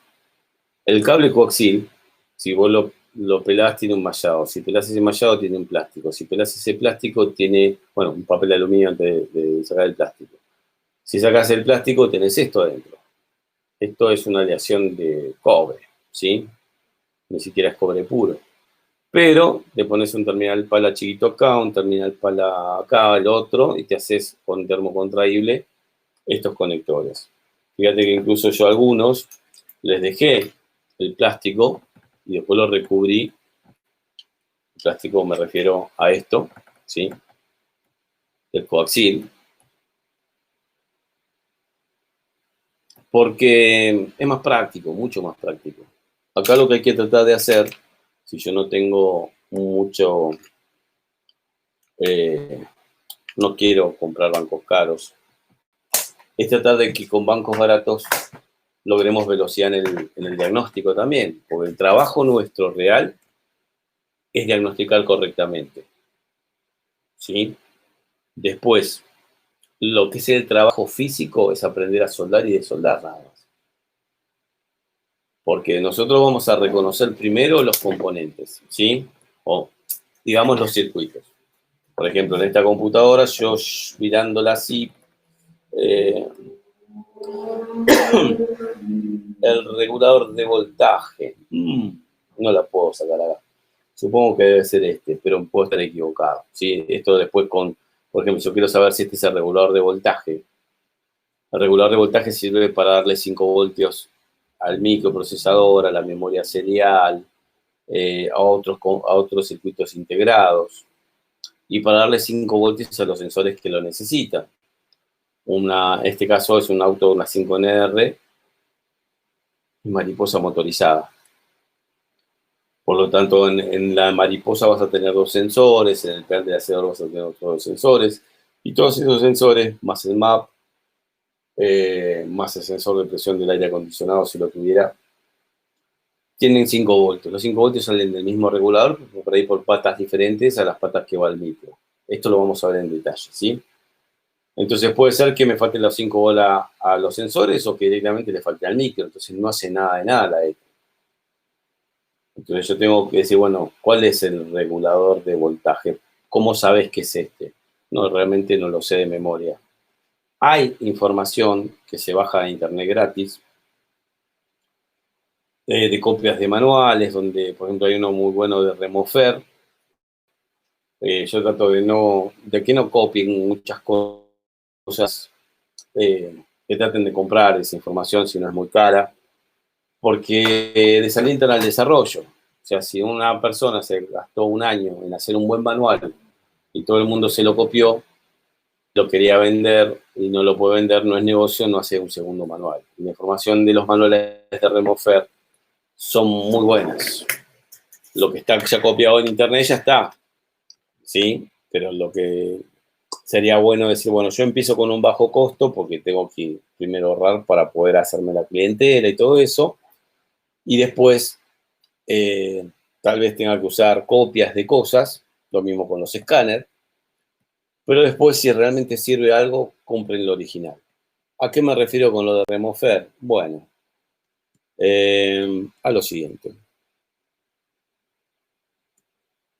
S1: El cable coaxil, si vos lo pelás, tiene un mallado. Si pelás ese mallado, tiene un plástico. Si pelás ese plástico, tiene, bueno, un papel de aluminio antes de sacar el plástico. Si sacás el plástico, tenés esto adentro. Esto es una aleación de cobre, ¿sí? Ni siquiera es cobre puro. Pero le pones un terminal pala chiquito acá, un terminal pala acá, el otro, y te haces con termocontraíble estos conectores. Fíjate que incluso yo a algunos les dejé el plástico y después lo recubrí. El plástico me refiero a esto, ¿sí? El coaxil. Porque es más práctico, mucho más práctico. Acá lo que hay que tratar de hacer, si yo no tengo mucho, no quiero comprar bancos caros, es tratar de que con bancos baratos logremos velocidad en el diagnóstico también, porque el trabajo nuestro real es diagnosticar correctamente, ¿sí? Después, lo que es el trabajo físico es aprender a soldar y desoldar nada más. Porque nosotros vamos a reconocer primero los componentes, ¿sí? O, digamos, los circuitos. Por ejemplo, en esta computadora, yo mirándola así, el regulador de voltaje, no la puedo sacar acá. Supongo que debe ser este, pero puedo estar equivocado, ¿sí? Esto después por ejemplo, yo quiero saber si este es el regulador de voltaje. El regulador de voltaje sirve para darle 5 voltios al microprocesador, a la memoria serial, a otros circuitos integrados, y para darle 5 voltios a los sensores que lo necesitan. Este caso es un auto, una 5NR, mariposa motorizada. Por lo tanto, en la mariposa vas a tener 2 sensores, en el pedal de acelerador vas a tener otros 2 sensores, y todos esos sensores, más el MAP, más el sensor de presión del aire acondicionado, si lo tuviera, tienen 5 voltios. Los 5 voltios salen del mismo regulador, por ahí por patas diferentes a las patas que va el micro. Esto lo vamos a ver en detalle, ¿sí? Entonces puede ser que me falten los 5 bolas a los sensores o que directamente le falte al micro, entonces no hace nada de nada la ECO. Entonces yo tengo que decir, bueno, ¿cuál es el regulador de voltaje? ¿Cómo sabes que es este? No, realmente no lo sé de memoria. Hay información que se baja de internet gratis, de copias de manuales, donde, por ejemplo, hay uno muy bueno de Remofer. Yo trato de que no copien muchas cosas, que traten de comprar esa información si no es muy cara, porque desalientan al desarrollo. O sea, si una persona se gastó un año en hacer un buen manual y todo el mundo se lo copió, lo quería vender y no lo puede vender, no es negocio, no hace un segundo manual. La información de los manuales de Remofer son muy buenas. Lo que está ya copiado en internet ya está, ¿sí? Pero lo que sería bueno decir, bueno, yo empiezo con un bajo costo porque tengo que primero ahorrar para poder hacerme la clientela y todo eso, y después Tal vez tenga que usar copias de cosas, lo mismo con los escáneres, pero después si realmente sirve algo, compren el original. ¿A qué me refiero con lo de Remover? Bueno, a lo siguiente.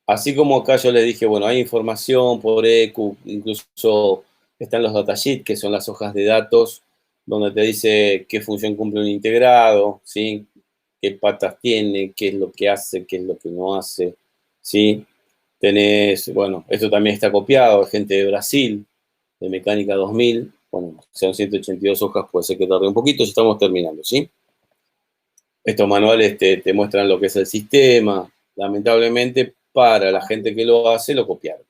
S1: Así como acá yo les dije, bueno, hay información por EQ, incluso están los datasheets, que son las hojas de datos, donde te dice qué función cumple un integrado, ¿sí? Qué patas tiene, qué es lo que hace, qué es lo que no hace, ¿sí? Tenés, bueno, esto también está copiado, de gente de Brasil, de Mecánica 2000, bueno, son 182 hojas, puede ser que tarde un poquito, ya estamos terminando, ¿sí? Estos manuales te muestran lo que es el sistema. Lamentablemente, para la gente que lo hace, lo copiaron.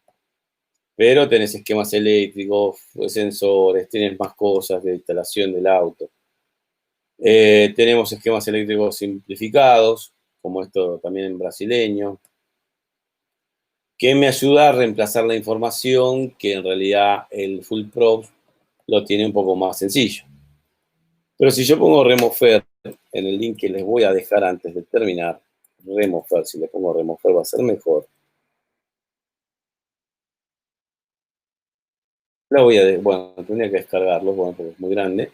S1: Pero tenés esquemas eléctricos, sensores, tienes más cosas de instalación del auto. Tenemos esquemas eléctricos simplificados, como esto también en brasileño, que me ayuda a reemplazar la información que en realidad el Full Pro lo tiene un poco más sencillo. Pero si yo pongo Remover en el link que les voy a dejar antes de terminar, Remover, si le pongo Remover va a ser mejor. La voy a, bueno, tendría que descargarlo, bueno, porque es muy grande.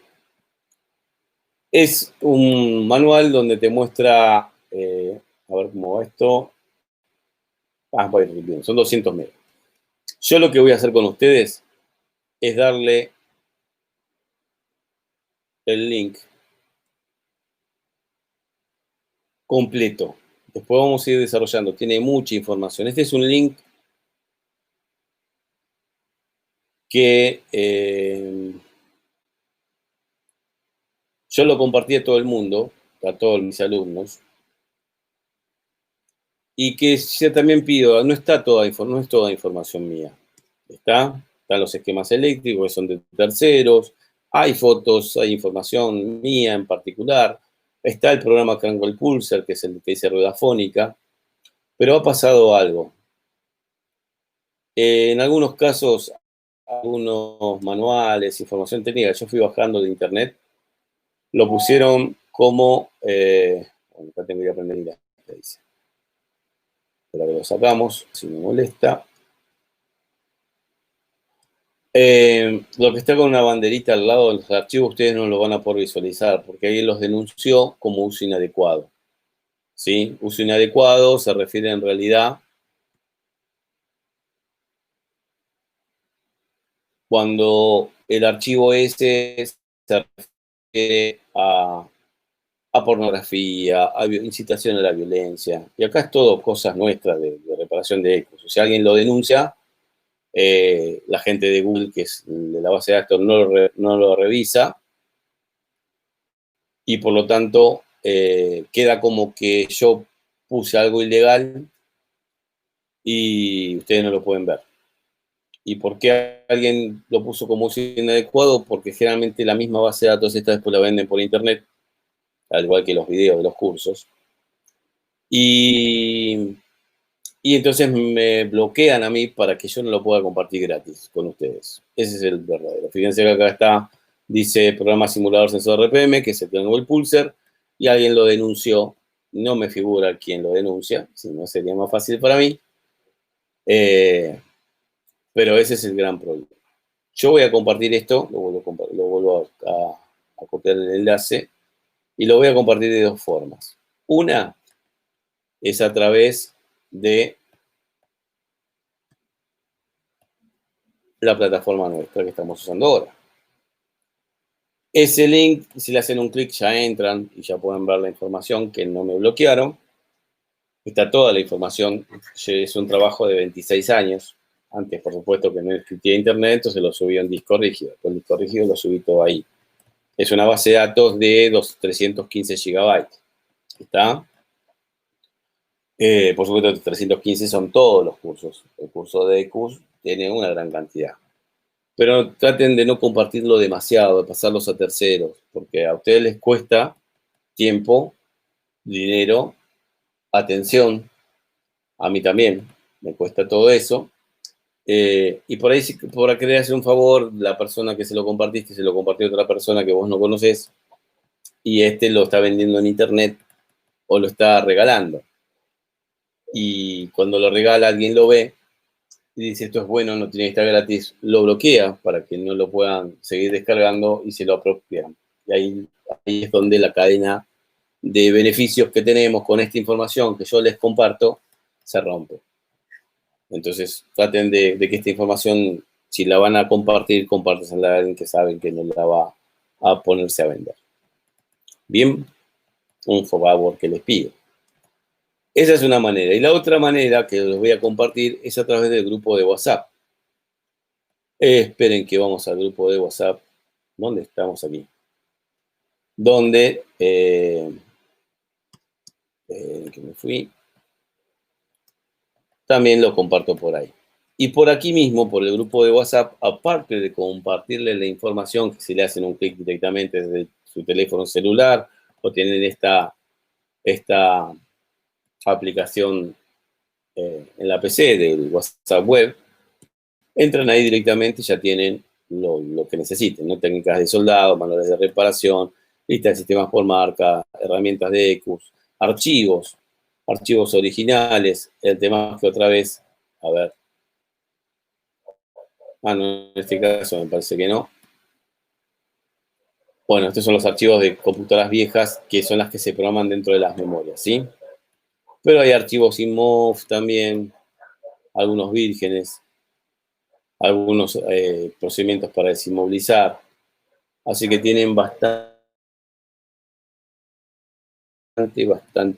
S1: Es un manual donde te muestra, a ver cómo va esto. Voy bien, son 200 megas. Yo lo que voy a hacer con ustedes es darle el link completo. Después vamos a ir desarrollando. Tiene mucha información. Este es un link que yo lo compartí a todo el mundo, a todos mis alumnos, y que yo también pido, no es toda información mía. Están los esquemas eléctricos, que son de terceros, hay fotos, hay información mía en particular, está el programa Cranwell Pulsar, que es el que dice rueda fónica, pero ha pasado algo. En algunos casos, algunos manuales, información técnica, yo fui bajando de internet, lo pusieron como, bueno, acá tengo que aprender inglés, dice. Pero que lo sacamos, si me molesta. Lo que está con una banderita al lado de los archivos, ustedes no lo van a poder visualizar, porque alguien los denunció como uso inadecuado. ¿Sí? Uso inadecuado se refiere en realidad cuando el archivo ese se refiere a pornografía, a incitación a la violencia. Y acá es todo cosas nuestras de reparación de ecos. O sea, alguien lo denuncia, la gente de Google, que es de la base de datos, no lo revisa, y por lo tanto queda como que yo puse algo ilegal y ustedes no lo pueden ver. ¿Y por qué alguien lo puso como uso inadecuado? Porque generalmente la misma base de datos esta después la venden por internet, al igual que los videos de los cursos. Y entonces me bloquean a mí para que yo no lo pueda compartir gratis con ustedes. Ese es el verdadero. Fíjense que acá está, dice programa simulador sensor RPM, que es el Cranwell Pulsar, y alguien lo denunció. No me figura quién lo denuncia, si no sería más fácil para mí. Pero ese es el gran problema. Yo voy a compartir esto, lo vuelvo a copiar el enlace, y lo voy a compartir de dos formas. Una es a través de la plataforma nuestra que estamos usando ahora. Ese link, si le hacen un clic, ya entran y ya pueden ver la información que no me bloquearon. Está toda la información. Es un trabajo de 26 años. Antes, por supuesto, que no existía internet, entonces lo subí en disco rígido. Con disco rígido lo subí todo ahí. Es una base de datos de 315 gigabytes. ¿Está? Por supuesto, 315 son todos los cursos. El curso de EQUS tiene una gran cantidad. Pero traten de no compartirlo demasiado, de pasarlos a terceros, porque a ustedes les cuesta tiempo, dinero, atención, a mí también, me cuesta todo eso. Y por ahí, por querer hacer un favor, la persona que se lo compartiste, se lo compartió a otra persona que vos no conocés, y este lo está vendiendo en internet o lo está regalando. y cuando lo regala alguien lo ve y dice esto es bueno, no tiene que estar gratis, lo bloquea para que no lo puedan seguir descargando y se lo apropian. Y ahí es donde la cadena de beneficios que tenemos con esta información que yo les comparto se rompe. Entonces traten de que esta información, si la van a compartir, compártanla a alguien que saben que no la va a ponerse a vender. Bien, un favor que les pido. Esa es una manera. Y la otra manera que les voy a compartir es a través del grupo de WhatsApp. Esperen que vamos al grupo de WhatsApp. ¿Dónde estamos aquí? Donde, que me fui, también lo comparto por ahí. Y por aquí mismo, por el grupo de WhatsApp, aparte de compartirle la información, que si le hacen un clic directamente desde su teléfono celular o tienen esta aplicación en la PC del WhatsApp web, entran ahí directamente y ya tienen lo que necesiten, ¿no? Técnicas de soldado, manuales de reparación, lista de sistemas por marca, herramientas de EQUS, archivos originales. El tema es que otra vez, a ver, no, en este caso me parece que no. Bueno, estos son los archivos de computadoras viejas que son las que se programan dentro de las memorias, ¿sí? Pero hay archivos INMOV también, algunos vírgenes, algunos procedimientos para desinmovilizar. Así que tienen bastante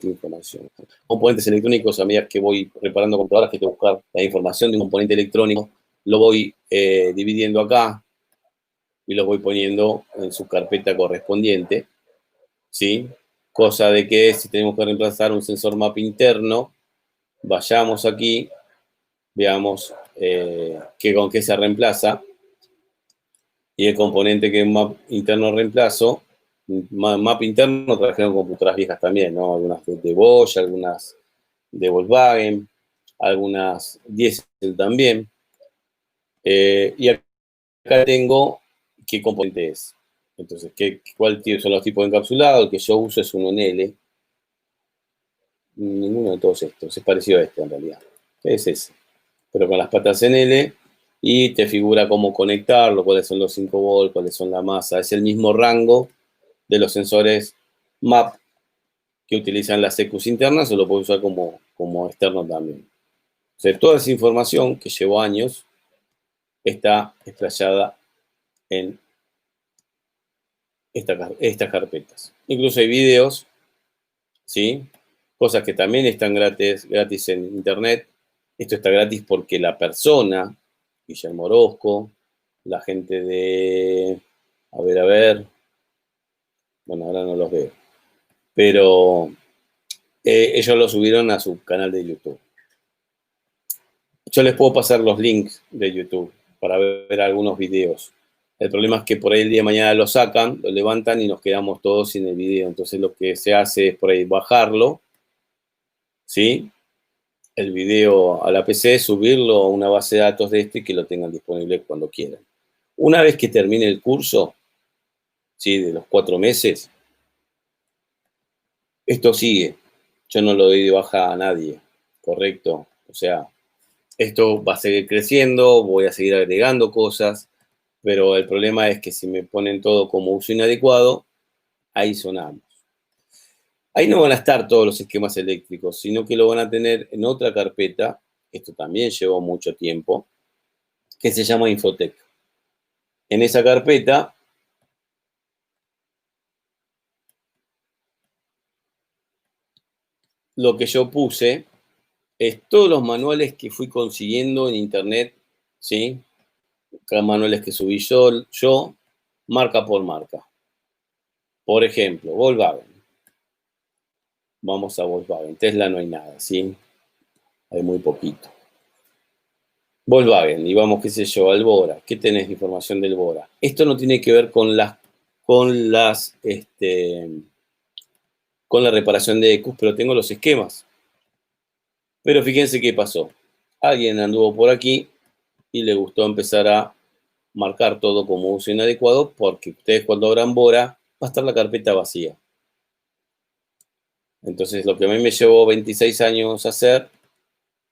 S1: información. Componentes electrónicos, a medida que voy reparando computadoras, que tengo que buscar la información de un componente electrónico, lo voy dividiendo acá y lo voy poniendo en su carpeta correspondiente, ¿sí? Cosa de que si tenemos que reemplazar un sensor MAP interno, vayamos aquí, veamos con qué se reemplaza, y el componente que MAP interno reemplazo, MAP interno trajeron computadoras viejas también, ¿no? Algunas de Bosch, algunas de Volkswagen, algunas Diesel también. Y acá tengo qué componente es. Entonces, ¿cuál son los tipos de encapsulado? El que yo uso es uno en L. Ninguno de todos estos. Es parecido a este en realidad. Es ese. Pero con las patas en L. Y te figura cómo conectarlo, cuáles son los 5 volts, cuáles son la masa. Es el mismo rango de los sensores MAP que utilizan las EQUS internas, o lo puedo usar como externo también. O sea, toda esa información que llevo años está explayada en estas carpetas. Incluso hay videos, ¿sí? Cosas que también están gratis en internet. Esto está gratis porque la persona, Guillermo Orozco, la gente de, a ver, bueno, ahora no los veo, pero ellos lo subieron a su canal de YouTube. Yo les puedo pasar los links de YouTube para ver algunos videos. El problema es que por ahí el día de mañana lo sacan, lo levantan y nos quedamos todos sin el video. Entonces lo que se hace es por ahí bajarlo, ¿sí? El video a la PC, subirlo a una base de datos de y que lo tengan disponible cuando quieran. Una vez que termine el curso, ¿sí? De los 4 meses, esto sigue. Yo no lo doy de baja a nadie, ¿correcto? O sea, esto va a seguir creciendo, voy a seguir agregando cosas, pero el problema es que si me ponen todo como uso inadecuado, ahí sonamos. Ahí no van a estar todos los esquemas eléctricos, sino que lo van a tener en otra carpeta, esto también llevó mucho tiempo, que se llama Infotec. En esa carpeta lo que yo puse es todos los manuales que fui consiguiendo en internet, ¿sí? Cada manuales que subí yo, marca por marca. Por ejemplo, Volkswagen. Vamos a Volkswagen. Tesla no hay nada, ¿sí? Hay muy poquito. Volkswagen, y vamos, qué sé yo, al Bora. ¿Qué tenés de información del Bora? Esto no tiene que ver con la reparación de EQUS, pero tengo los esquemas. Pero fíjense qué pasó. Alguien anduvo por aquí y le gustó empezar a marcar todo como uso inadecuado, porque ustedes cuando abran Bora va a estar la carpeta vacía. Entonces, lo que a mí me llevó 26 años hacer,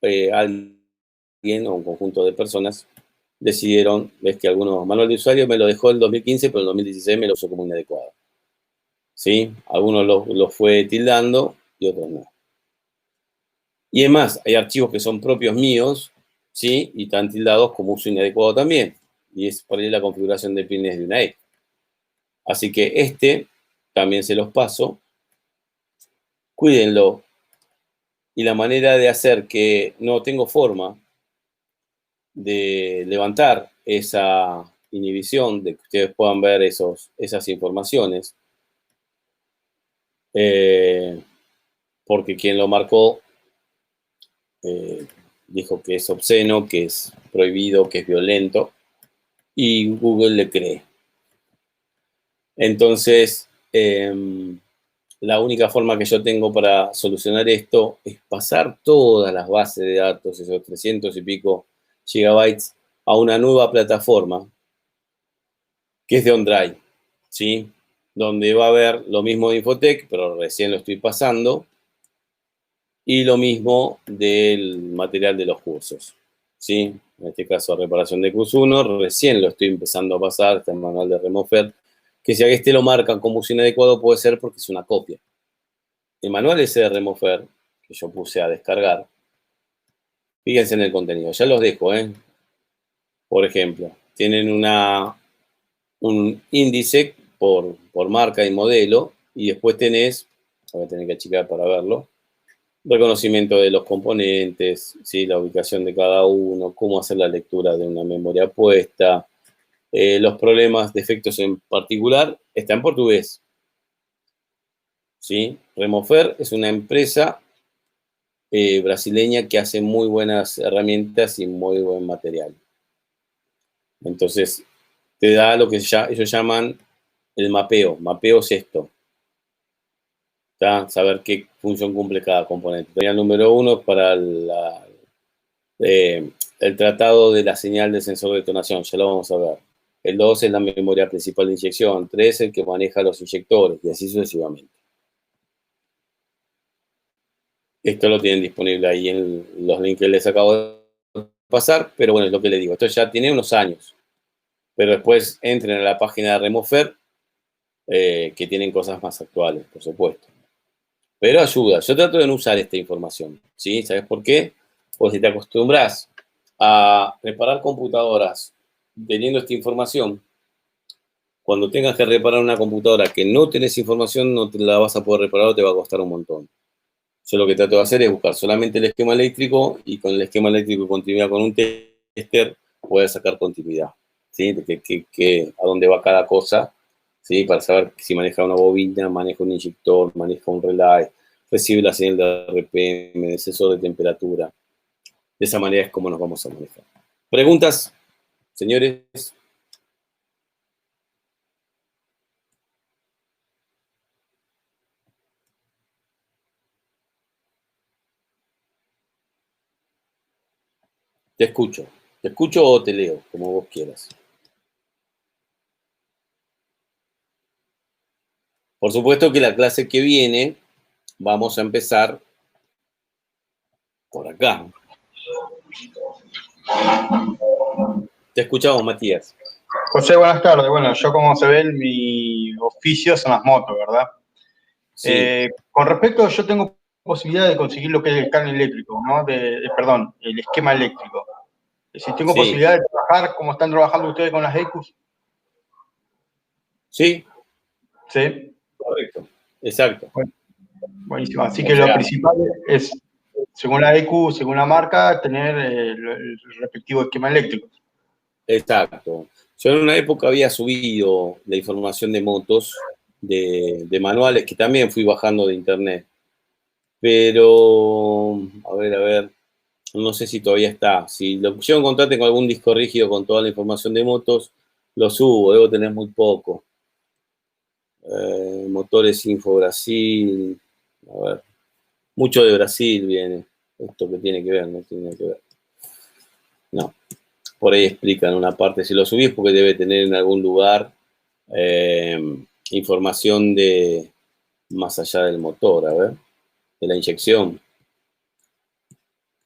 S1: alguien o un conjunto de personas decidieron, ves que algunos manual de usuario me lo dejó en 2015, pero en 2016 me lo usó como inadecuado. ¿Sí? Algunos lo fue tildando y otros no. Y además, hay archivos que son propios míos, ¿sí? Y están tildados como uso inadecuado también. Y es por ahí la configuración de pines de una E. Así que también se los paso. Cuídenlo. Y la manera de hacer que no tengo forma de levantar esa inhibición, de que ustedes puedan ver esas informaciones, porque quien lo marcó dijo que es obsceno, que es prohibido, que es violento, y Google le cree. Entonces, la única forma que yo tengo para solucionar esto es pasar todas las bases de datos, esos 300 y pico gigabytes, a una nueva plataforma que es de OneDrive, ¿sí? Donde va a haber lo mismo de Infotech, pero recién lo estoy pasando, y lo mismo del material de los cursos, ¿sí? En este caso, reparación de curso 1, recién lo estoy empezando a pasar, está el manual de Remofer, que si a este lo marcan como uso inadecuado puede ser porque es una copia. El manual ese de Remofer, que yo puse a descargar, fíjense en el contenido, ya los dejo, ¿eh? Por ejemplo, tienen un índice por marca y modelo, y después tenés, voy a tener que achicar para verlo, reconocimiento de los componentes, ¿sí? La ubicación de cada uno, cómo hacer la lectura de una memoria puesta, los problemas, defectos en particular, está en portugués, ¿sí? Remofer es una empresa brasileña que hace muy buenas herramientas y muy buen material. Entonces, te da lo que ellos llaman el mapeo. Mapeo es esto. ¿Tá? Saber qué función cumple cada componente. El número 1 es para el tratado de la señal del sensor de detonación, ya lo vamos a ver. El 2 es la memoria principal de inyección. 3 es el que maneja los inyectores, y así sucesivamente. Esto lo tienen disponible ahí en los links que les acabo de pasar, pero bueno, es lo que les digo. Esto ya tiene unos años. Pero después entren a la página de Remofer, que tienen cosas más actuales, por supuesto. Pero ayuda. Yo trato de no usar esta información, ¿sí? ¿Sabes por qué? Porque si te acostumbras a reparar computadoras teniendo esta información, cuando tengas que reparar una computadora que no tenés información, no te la vas a poder reparar o te va a costar un montón. Yo lo que trato de hacer es buscar solamente el esquema eléctrico, y con el esquema eléctrico y continuidad con un tester puedes sacar continuidad, ¿sí? A dónde va cada cosa, ¿sí? Para saber si maneja una bobina, maneja un inyector, maneja un relay, recibe la señal de RPM, de sensor de temperatura. De esa manera es como nos vamos a manejar. ¿Preguntas, señores? Te escucho. Te escucho o te leo, como vos quieras. Por supuesto que la clase que viene vamos a empezar por acá. Te escuchamos, Matías.
S2: José, buenas tardes. Bueno, yo como se ve, mi oficio son las motos, ¿verdad?
S1: Sí.
S2: Con respecto, yo tengo posibilidad de conseguir lo que es el cable eléctrico, ¿no? Perdón, el esquema eléctrico. Si tengo
S1: Sí.
S2: posibilidad de trabajar como están trabajando ustedes con las EQs.
S1: Sí.
S2: Sí.
S1: Correcto. Exacto.
S2: Bueno, buenísimo. Así
S1: O
S2: que lo
S1: sea,
S2: principal es, según la EQ, según la marca, tener el respectivo esquema eléctrico.
S1: exacto. Yo en una época había subido la información de motos, de manuales, que también fui bajando de internet. Pero, a ver, no sé si todavía está. Si lo yo encontrarte con algún disco rígido con toda la información de motos, lo subo, debo tener muy poco. Motores Info Brasil, a ver, mucho de Brasil viene. Esto que tiene que ver, no tiene que ver. No, por ahí explican una parte. Si lo subís, porque debe tener en algún lugar información de más allá del motor, a ver, de la inyección.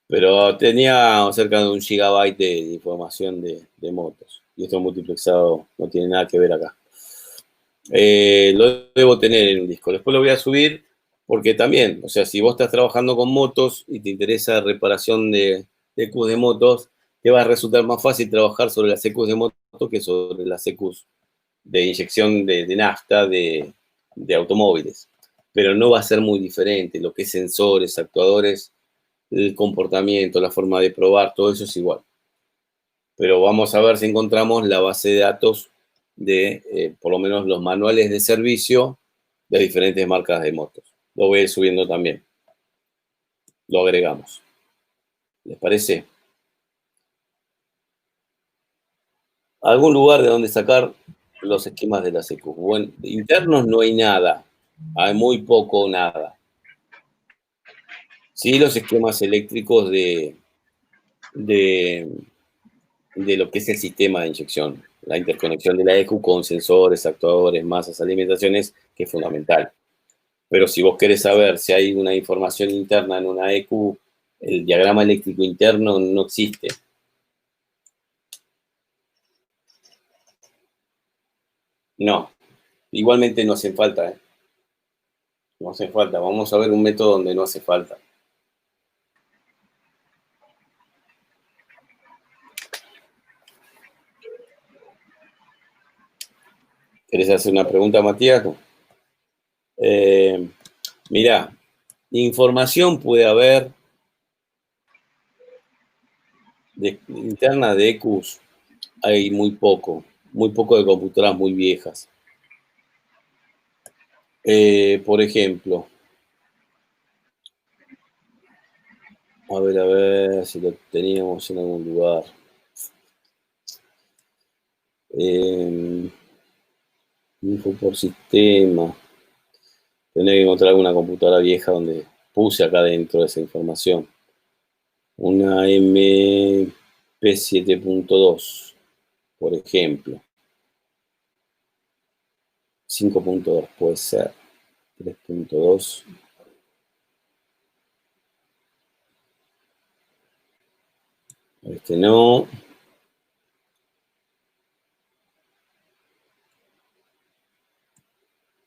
S1: Pero tenía cerca de 1 GB de información de motos. Y esto multiplexado no tiene nada que ver acá. Lo debo tener en un disco. Después lo voy a subir porque también, o sea, si vos estás trabajando con motos y te interesa reparación de EQs de motos, te va a resultar más fácil trabajar sobre las EQs de motos que sobre las EQs de inyección de nafta de automóviles. Pero no va a ser muy diferente. Lo que es sensores, actuadores, el comportamiento, la forma de probar, todo eso es igual. Pero vamos a ver si encontramos la base de datos de, por lo menos, los manuales de servicio de diferentes marcas de motos. Lo voy a ir subiendo también. Lo agregamos. ¿Les parece? ¿Algún lugar de donde sacar los esquemas de las EQ? Bueno, internos no hay nada. Hay muy poco o nada. Sí, los esquemas eléctricos de lo que es el sistema de inyección, la interconexión de la EQ con sensores, actuadores, masas, alimentaciones, que es fundamental. Pero si vos querés saber si hay una información interna en una EQ, el diagrama eléctrico interno no existe. No, igualmente no hace falta, ¿eh? No hace falta. Vamos a ver un método donde no hace falta. ¿Querés hacer una pregunta, Matías? Mirá, información puede haber interna de EQs, hay muy poco de computadoras muy viejas. Por ejemplo, a ver si lo teníamos en algún lugar. Info por sistema. Tendré que encontrar alguna computadora vieja donde puse acá dentro esa información. Una MP7.2, por ejemplo. 5.2 puede ser. 3.2. Este no.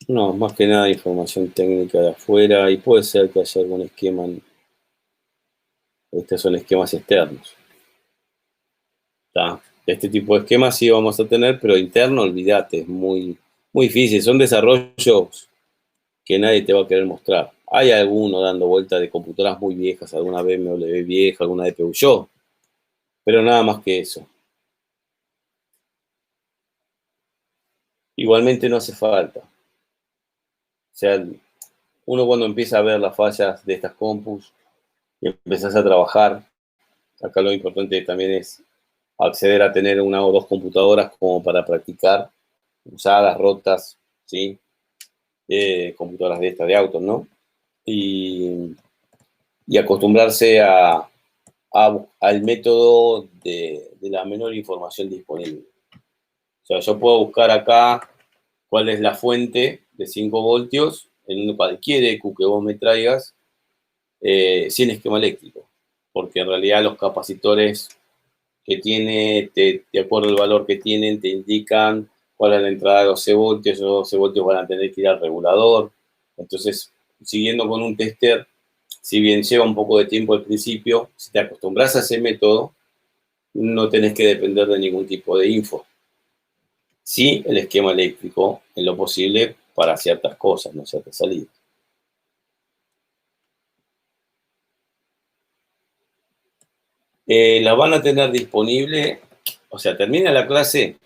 S1: No, más que nada información técnica de afuera y puede ser que haya algún esquema. Estos son esquemas externos. ¿Tá? Este tipo de esquemas sí vamos a tener, pero interno, olvídate, es muy, muy difícil. Son desarrollos que nadie te va a querer mostrar. Hay alguno dando vuelta de computadoras muy viejas, alguna BMW vieja, alguna de Peugeot, pero nada más que eso. Igualmente no hace falta. O sea, uno cuando empieza a ver las fallas de estas compus y empezás a trabajar, acá lo importante también es acceder a tener una o dos computadoras como para practicar, usadas, rotas, ¿sí? Computadoras de estas de autos, ¿no? Y acostumbrarse al método de la menor información disponible. O sea, yo puedo buscar acá cuál es la fuente de 5 voltios en cualquier EQ que vos me traigas sin esquema eléctrico, porque en realidad los capacitores que tiene, de acuerdo al valor que tienen, te indican cuál es la entrada de 12 voltios, esos 12 voltios van a tener que ir al regulador. Entonces, siguiendo con un tester, si bien lleva un poco de tiempo al principio, si te acostumbras a ese método, no tenés que depender de ningún tipo de info. Sí, el esquema eléctrico, en lo posible, para ciertas cosas, no ciertas salidas. La van a tener disponible, o sea, termina la clase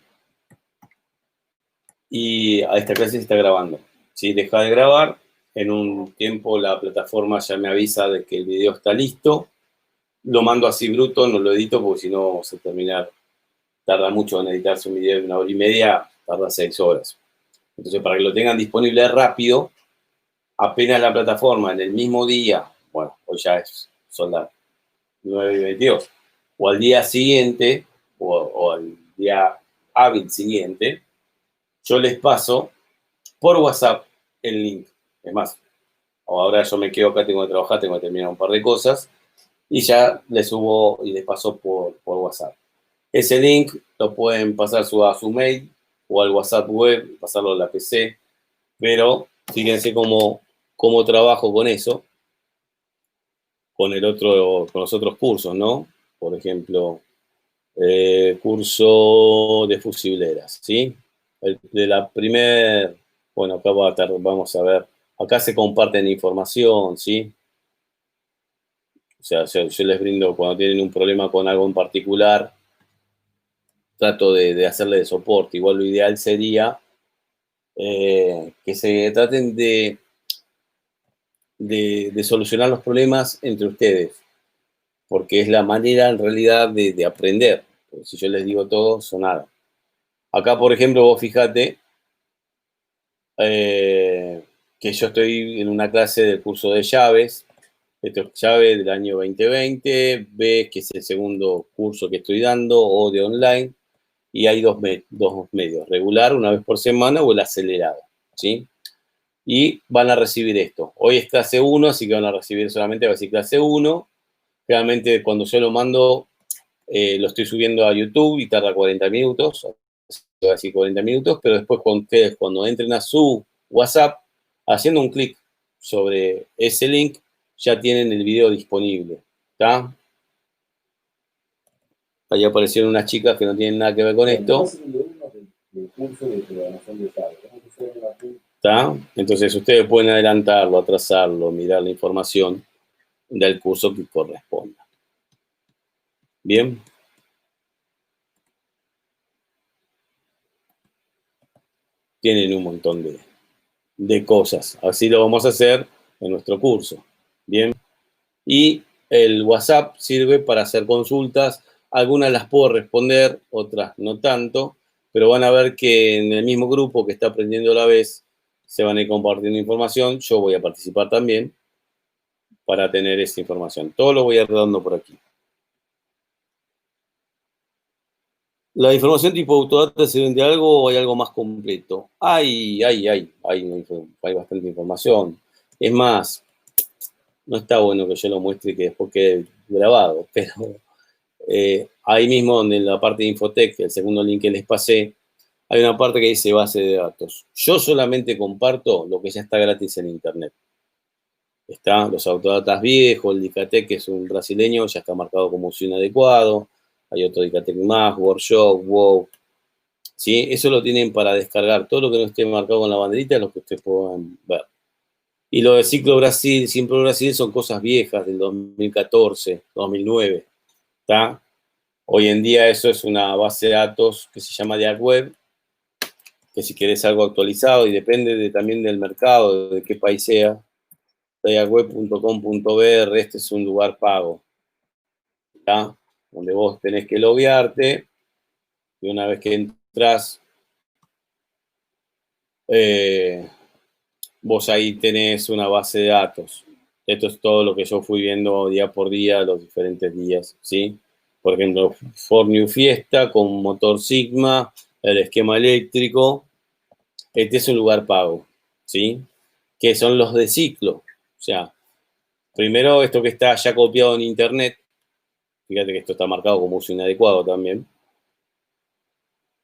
S1: y a esta clase se está grabando. Si deja de grabar, en un tiempo la plataforma ya me avisa de que el video está listo. Lo mando así bruto, no lo edito porque si no vamos a terminar. Tarda mucho en editarse un video de 1 hora y media, tarda 6 horas. Entonces, para que lo tengan disponible rápido, apenas la plataforma en el mismo día, bueno, hoy ya son las 9:22, o al día siguiente, o al día hábil siguiente, yo les paso por WhatsApp el link. Es más, ahora yo me quedo acá, tengo que trabajar, tengo que terminar un par de cosas, y ya les subo y les paso por WhatsApp. Ese link lo pueden pasar a su mail o al WhatsApp web, pasarlo a la PC, pero fíjense cómo trabajo con eso, con los otros cursos, ¿no? Por ejemplo, curso de fusileras, ¿sí? De la bueno, acá vamos a ver, acá se comparten información, ¿sí? O sea, yo les brindo, cuando tienen un problema con algo en particular, trato de hacerle de soporte. Igual lo ideal sería que se traten de solucionar los problemas entre ustedes, porque es la manera en realidad de aprender. Porque si yo les digo todo, son nada. Acá, por ejemplo, vos fíjate que yo estoy en una clase del curso de llaves. Esto es llave del año 2020, ves que es el segundo curso que estoy dando, o de online, y hay dos medios, regular, una vez por semana, o el acelerado, ¿sí? Y van a recibir esto. Hoy es clase 1, así que van a recibir solamente, va a decir clase 1. Realmente cuando yo lo mando, lo estoy subiendo a YouTube y tarda 40 minutos, va a decir 40 minutos, pero después cuando entren a su WhatsApp, haciendo un clic sobre ese link, ya tienen el video disponible, ¿está? Ahí aparecieron unas chicas que no tienen nada que ver con esto. ¿Está? Entonces ustedes pueden adelantarlo, atrasarlo, mirar la información del curso que corresponda. Bien. Tienen un montón de cosas. Así lo vamos a hacer en nuestro curso. Bien. Y el WhatsApp sirve para hacer consultas. Algunas las puedo responder, otras no tanto, pero van a ver que en el mismo grupo que está aprendiendo a la vez se van a ir compartiendo información. Yo voy a participar también para tener esta información. Todo lo voy a ir dando por aquí. ¿La información tipo autodata sirve de algo o hay algo más completo? Hay bastante información. Es más, no está bueno que yo lo muestre y que después quede grabado, pero ahí mismo donde en la parte de Infotech, el segundo link que les pasé, hay una parte que dice base de datos. Yo solamente comparto lo que ya está gratis en Internet. Están los autodatas viejos, el Dicatec, que es un brasileño, ya está marcado como uso inadecuado. Hay otro Dicatec más, Workshop, WoW. ¿Sí? Eso lo tienen para descargar. Todo lo que no esté marcado con la banderita es lo que ustedes puedan ver. Y lo de Ciclo Brasil, Simple Brasil, son cosas viejas del 2014, 2009. ¿Está? Hoy en día eso es una base de datos que se llama Dark Web, que si querés algo actualizado, y depende también del mercado, de qué país sea, darkweb.com.br, este es un lugar pago, ¿tá? Donde vos tenés que loguearte, y una vez que entras, vos ahí tenés una base de datos. Esto es todo lo que yo fui viendo día por día, los diferentes días, ¿sí? Por ejemplo, Ford New Fiesta con motor Sigma, el esquema eléctrico. Este es un lugar pago, ¿sí? Que son los de ciclo. O sea, primero esto que está ya copiado en internet. Fíjate que esto está marcado como uso inadecuado también.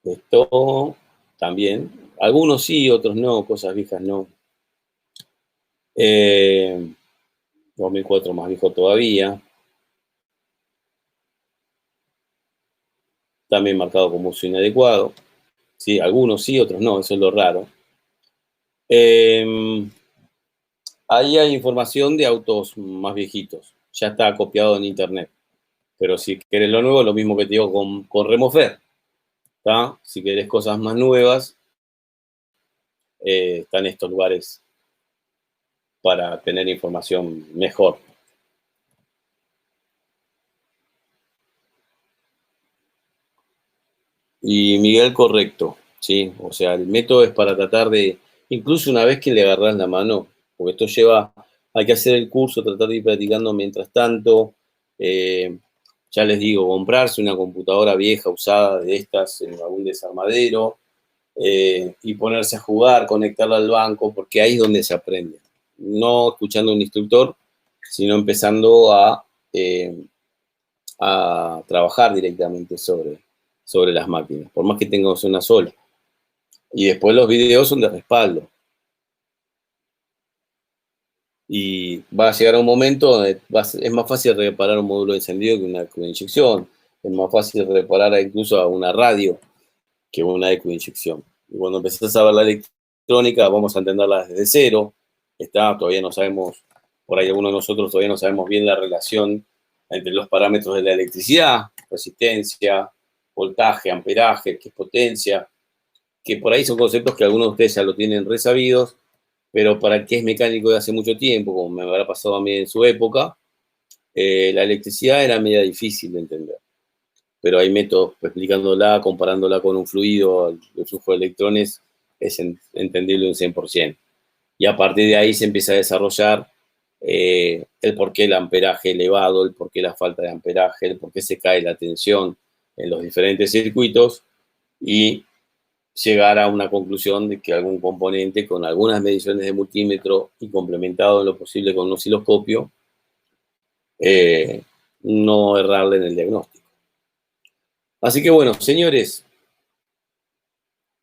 S1: Esto también. Algunos sí, otros no, cosas viejas no. 2004 más viejo todavía. También marcado como uso inadecuado. ¿Sí? Algunos sí, otros no, eso es lo raro. Ahí hay información de autos más viejitos. Ya está copiado en internet. Pero si querés lo nuevo, lo mismo que te digo con Remofer. ¿Tá? Si querés cosas más nuevas, están estos lugares para tener información mejor. Y Miguel, correcto, ¿sí? O sea, el método es para tratar de, incluso una vez que le agarrás la mano, porque esto lleva, hay que hacer el curso, tratar de ir practicando mientras tanto. Ya les digo, comprarse una computadora vieja, usada de estas en algún desarmadero, y ponerse a jugar, conectarla al banco, porque ahí es donde se aprende. No escuchando a un instructor, sino empezando a a trabajar directamente sobre las máquinas, por más que tengamos una sola. Y después los videos son de respaldo. Y va a llegar un momento donde es más fácil reparar un módulo de encendido que una ECU de inyección. Es más fácil reparar incluso a una radio que una ECU de inyección. Y cuando empezás a ver la electrónica, vamos a entenderla desde cero. Todavía no sabemos, por ahí algunos de nosotros todavía no sabemos bien la relación entre los parámetros de la electricidad, resistencia, voltaje, amperaje, qué es potencia, que por ahí son conceptos que algunos de ustedes ya lo tienen resabidos, pero para el que es mecánico de hace mucho tiempo, como me habrá pasado a mí en su época, la electricidad era media difícil de entender. Pero hay métodos explicándola, comparándola con un fluido, el flujo de electrones es entendible un 100%. Y a partir de ahí se empieza a desarrollar el por qué el amperaje elevado, el por qué la falta de amperaje, el por qué se cae la tensión en los diferentes circuitos y llegar a una conclusión de que algún componente con algunas mediciones de multímetro y complementado en lo posible con un osciloscopio, no errarle en el diagnóstico. Así que bueno, señores,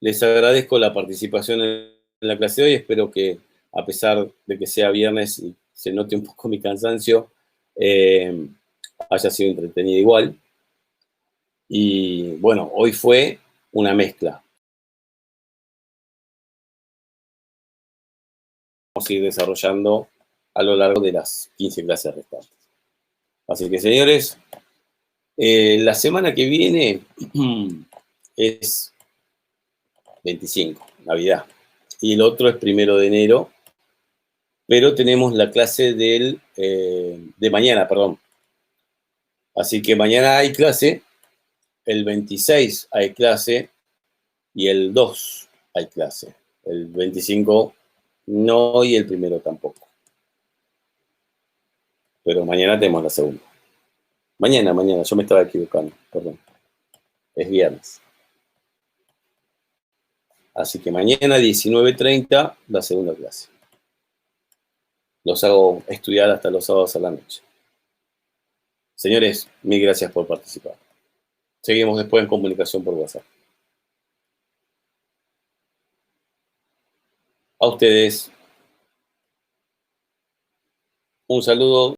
S1: les agradezco la participación en la clase de hoy. Espero que, a pesar de que sea viernes y se note un poco mi cansancio, haya sido entretenida igual. Y bueno, hoy fue una mezcla. Vamos a ir desarrollando a lo largo de las 15 clases restantes. Así que, señores, la semana que viene es 25, Navidad. Y el otro es 1 de enero. Pero tenemos la clase de mañana, perdón. Así que mañana hay clase, el 26 hay clase y el 2 hay clase. El 25 no y el 1 tampoco. Pero mañana tenemos la segunda. Mañana, yo me estaba equivocando, perdón. Es viernes. Así que mañana 19:30 la segunda clase. Los hago estudiar hasta los sábados a la noche. Señores, mil gracias por participar. Seguimos después en comunicación por WhatsApp. A ustedes. Un saludo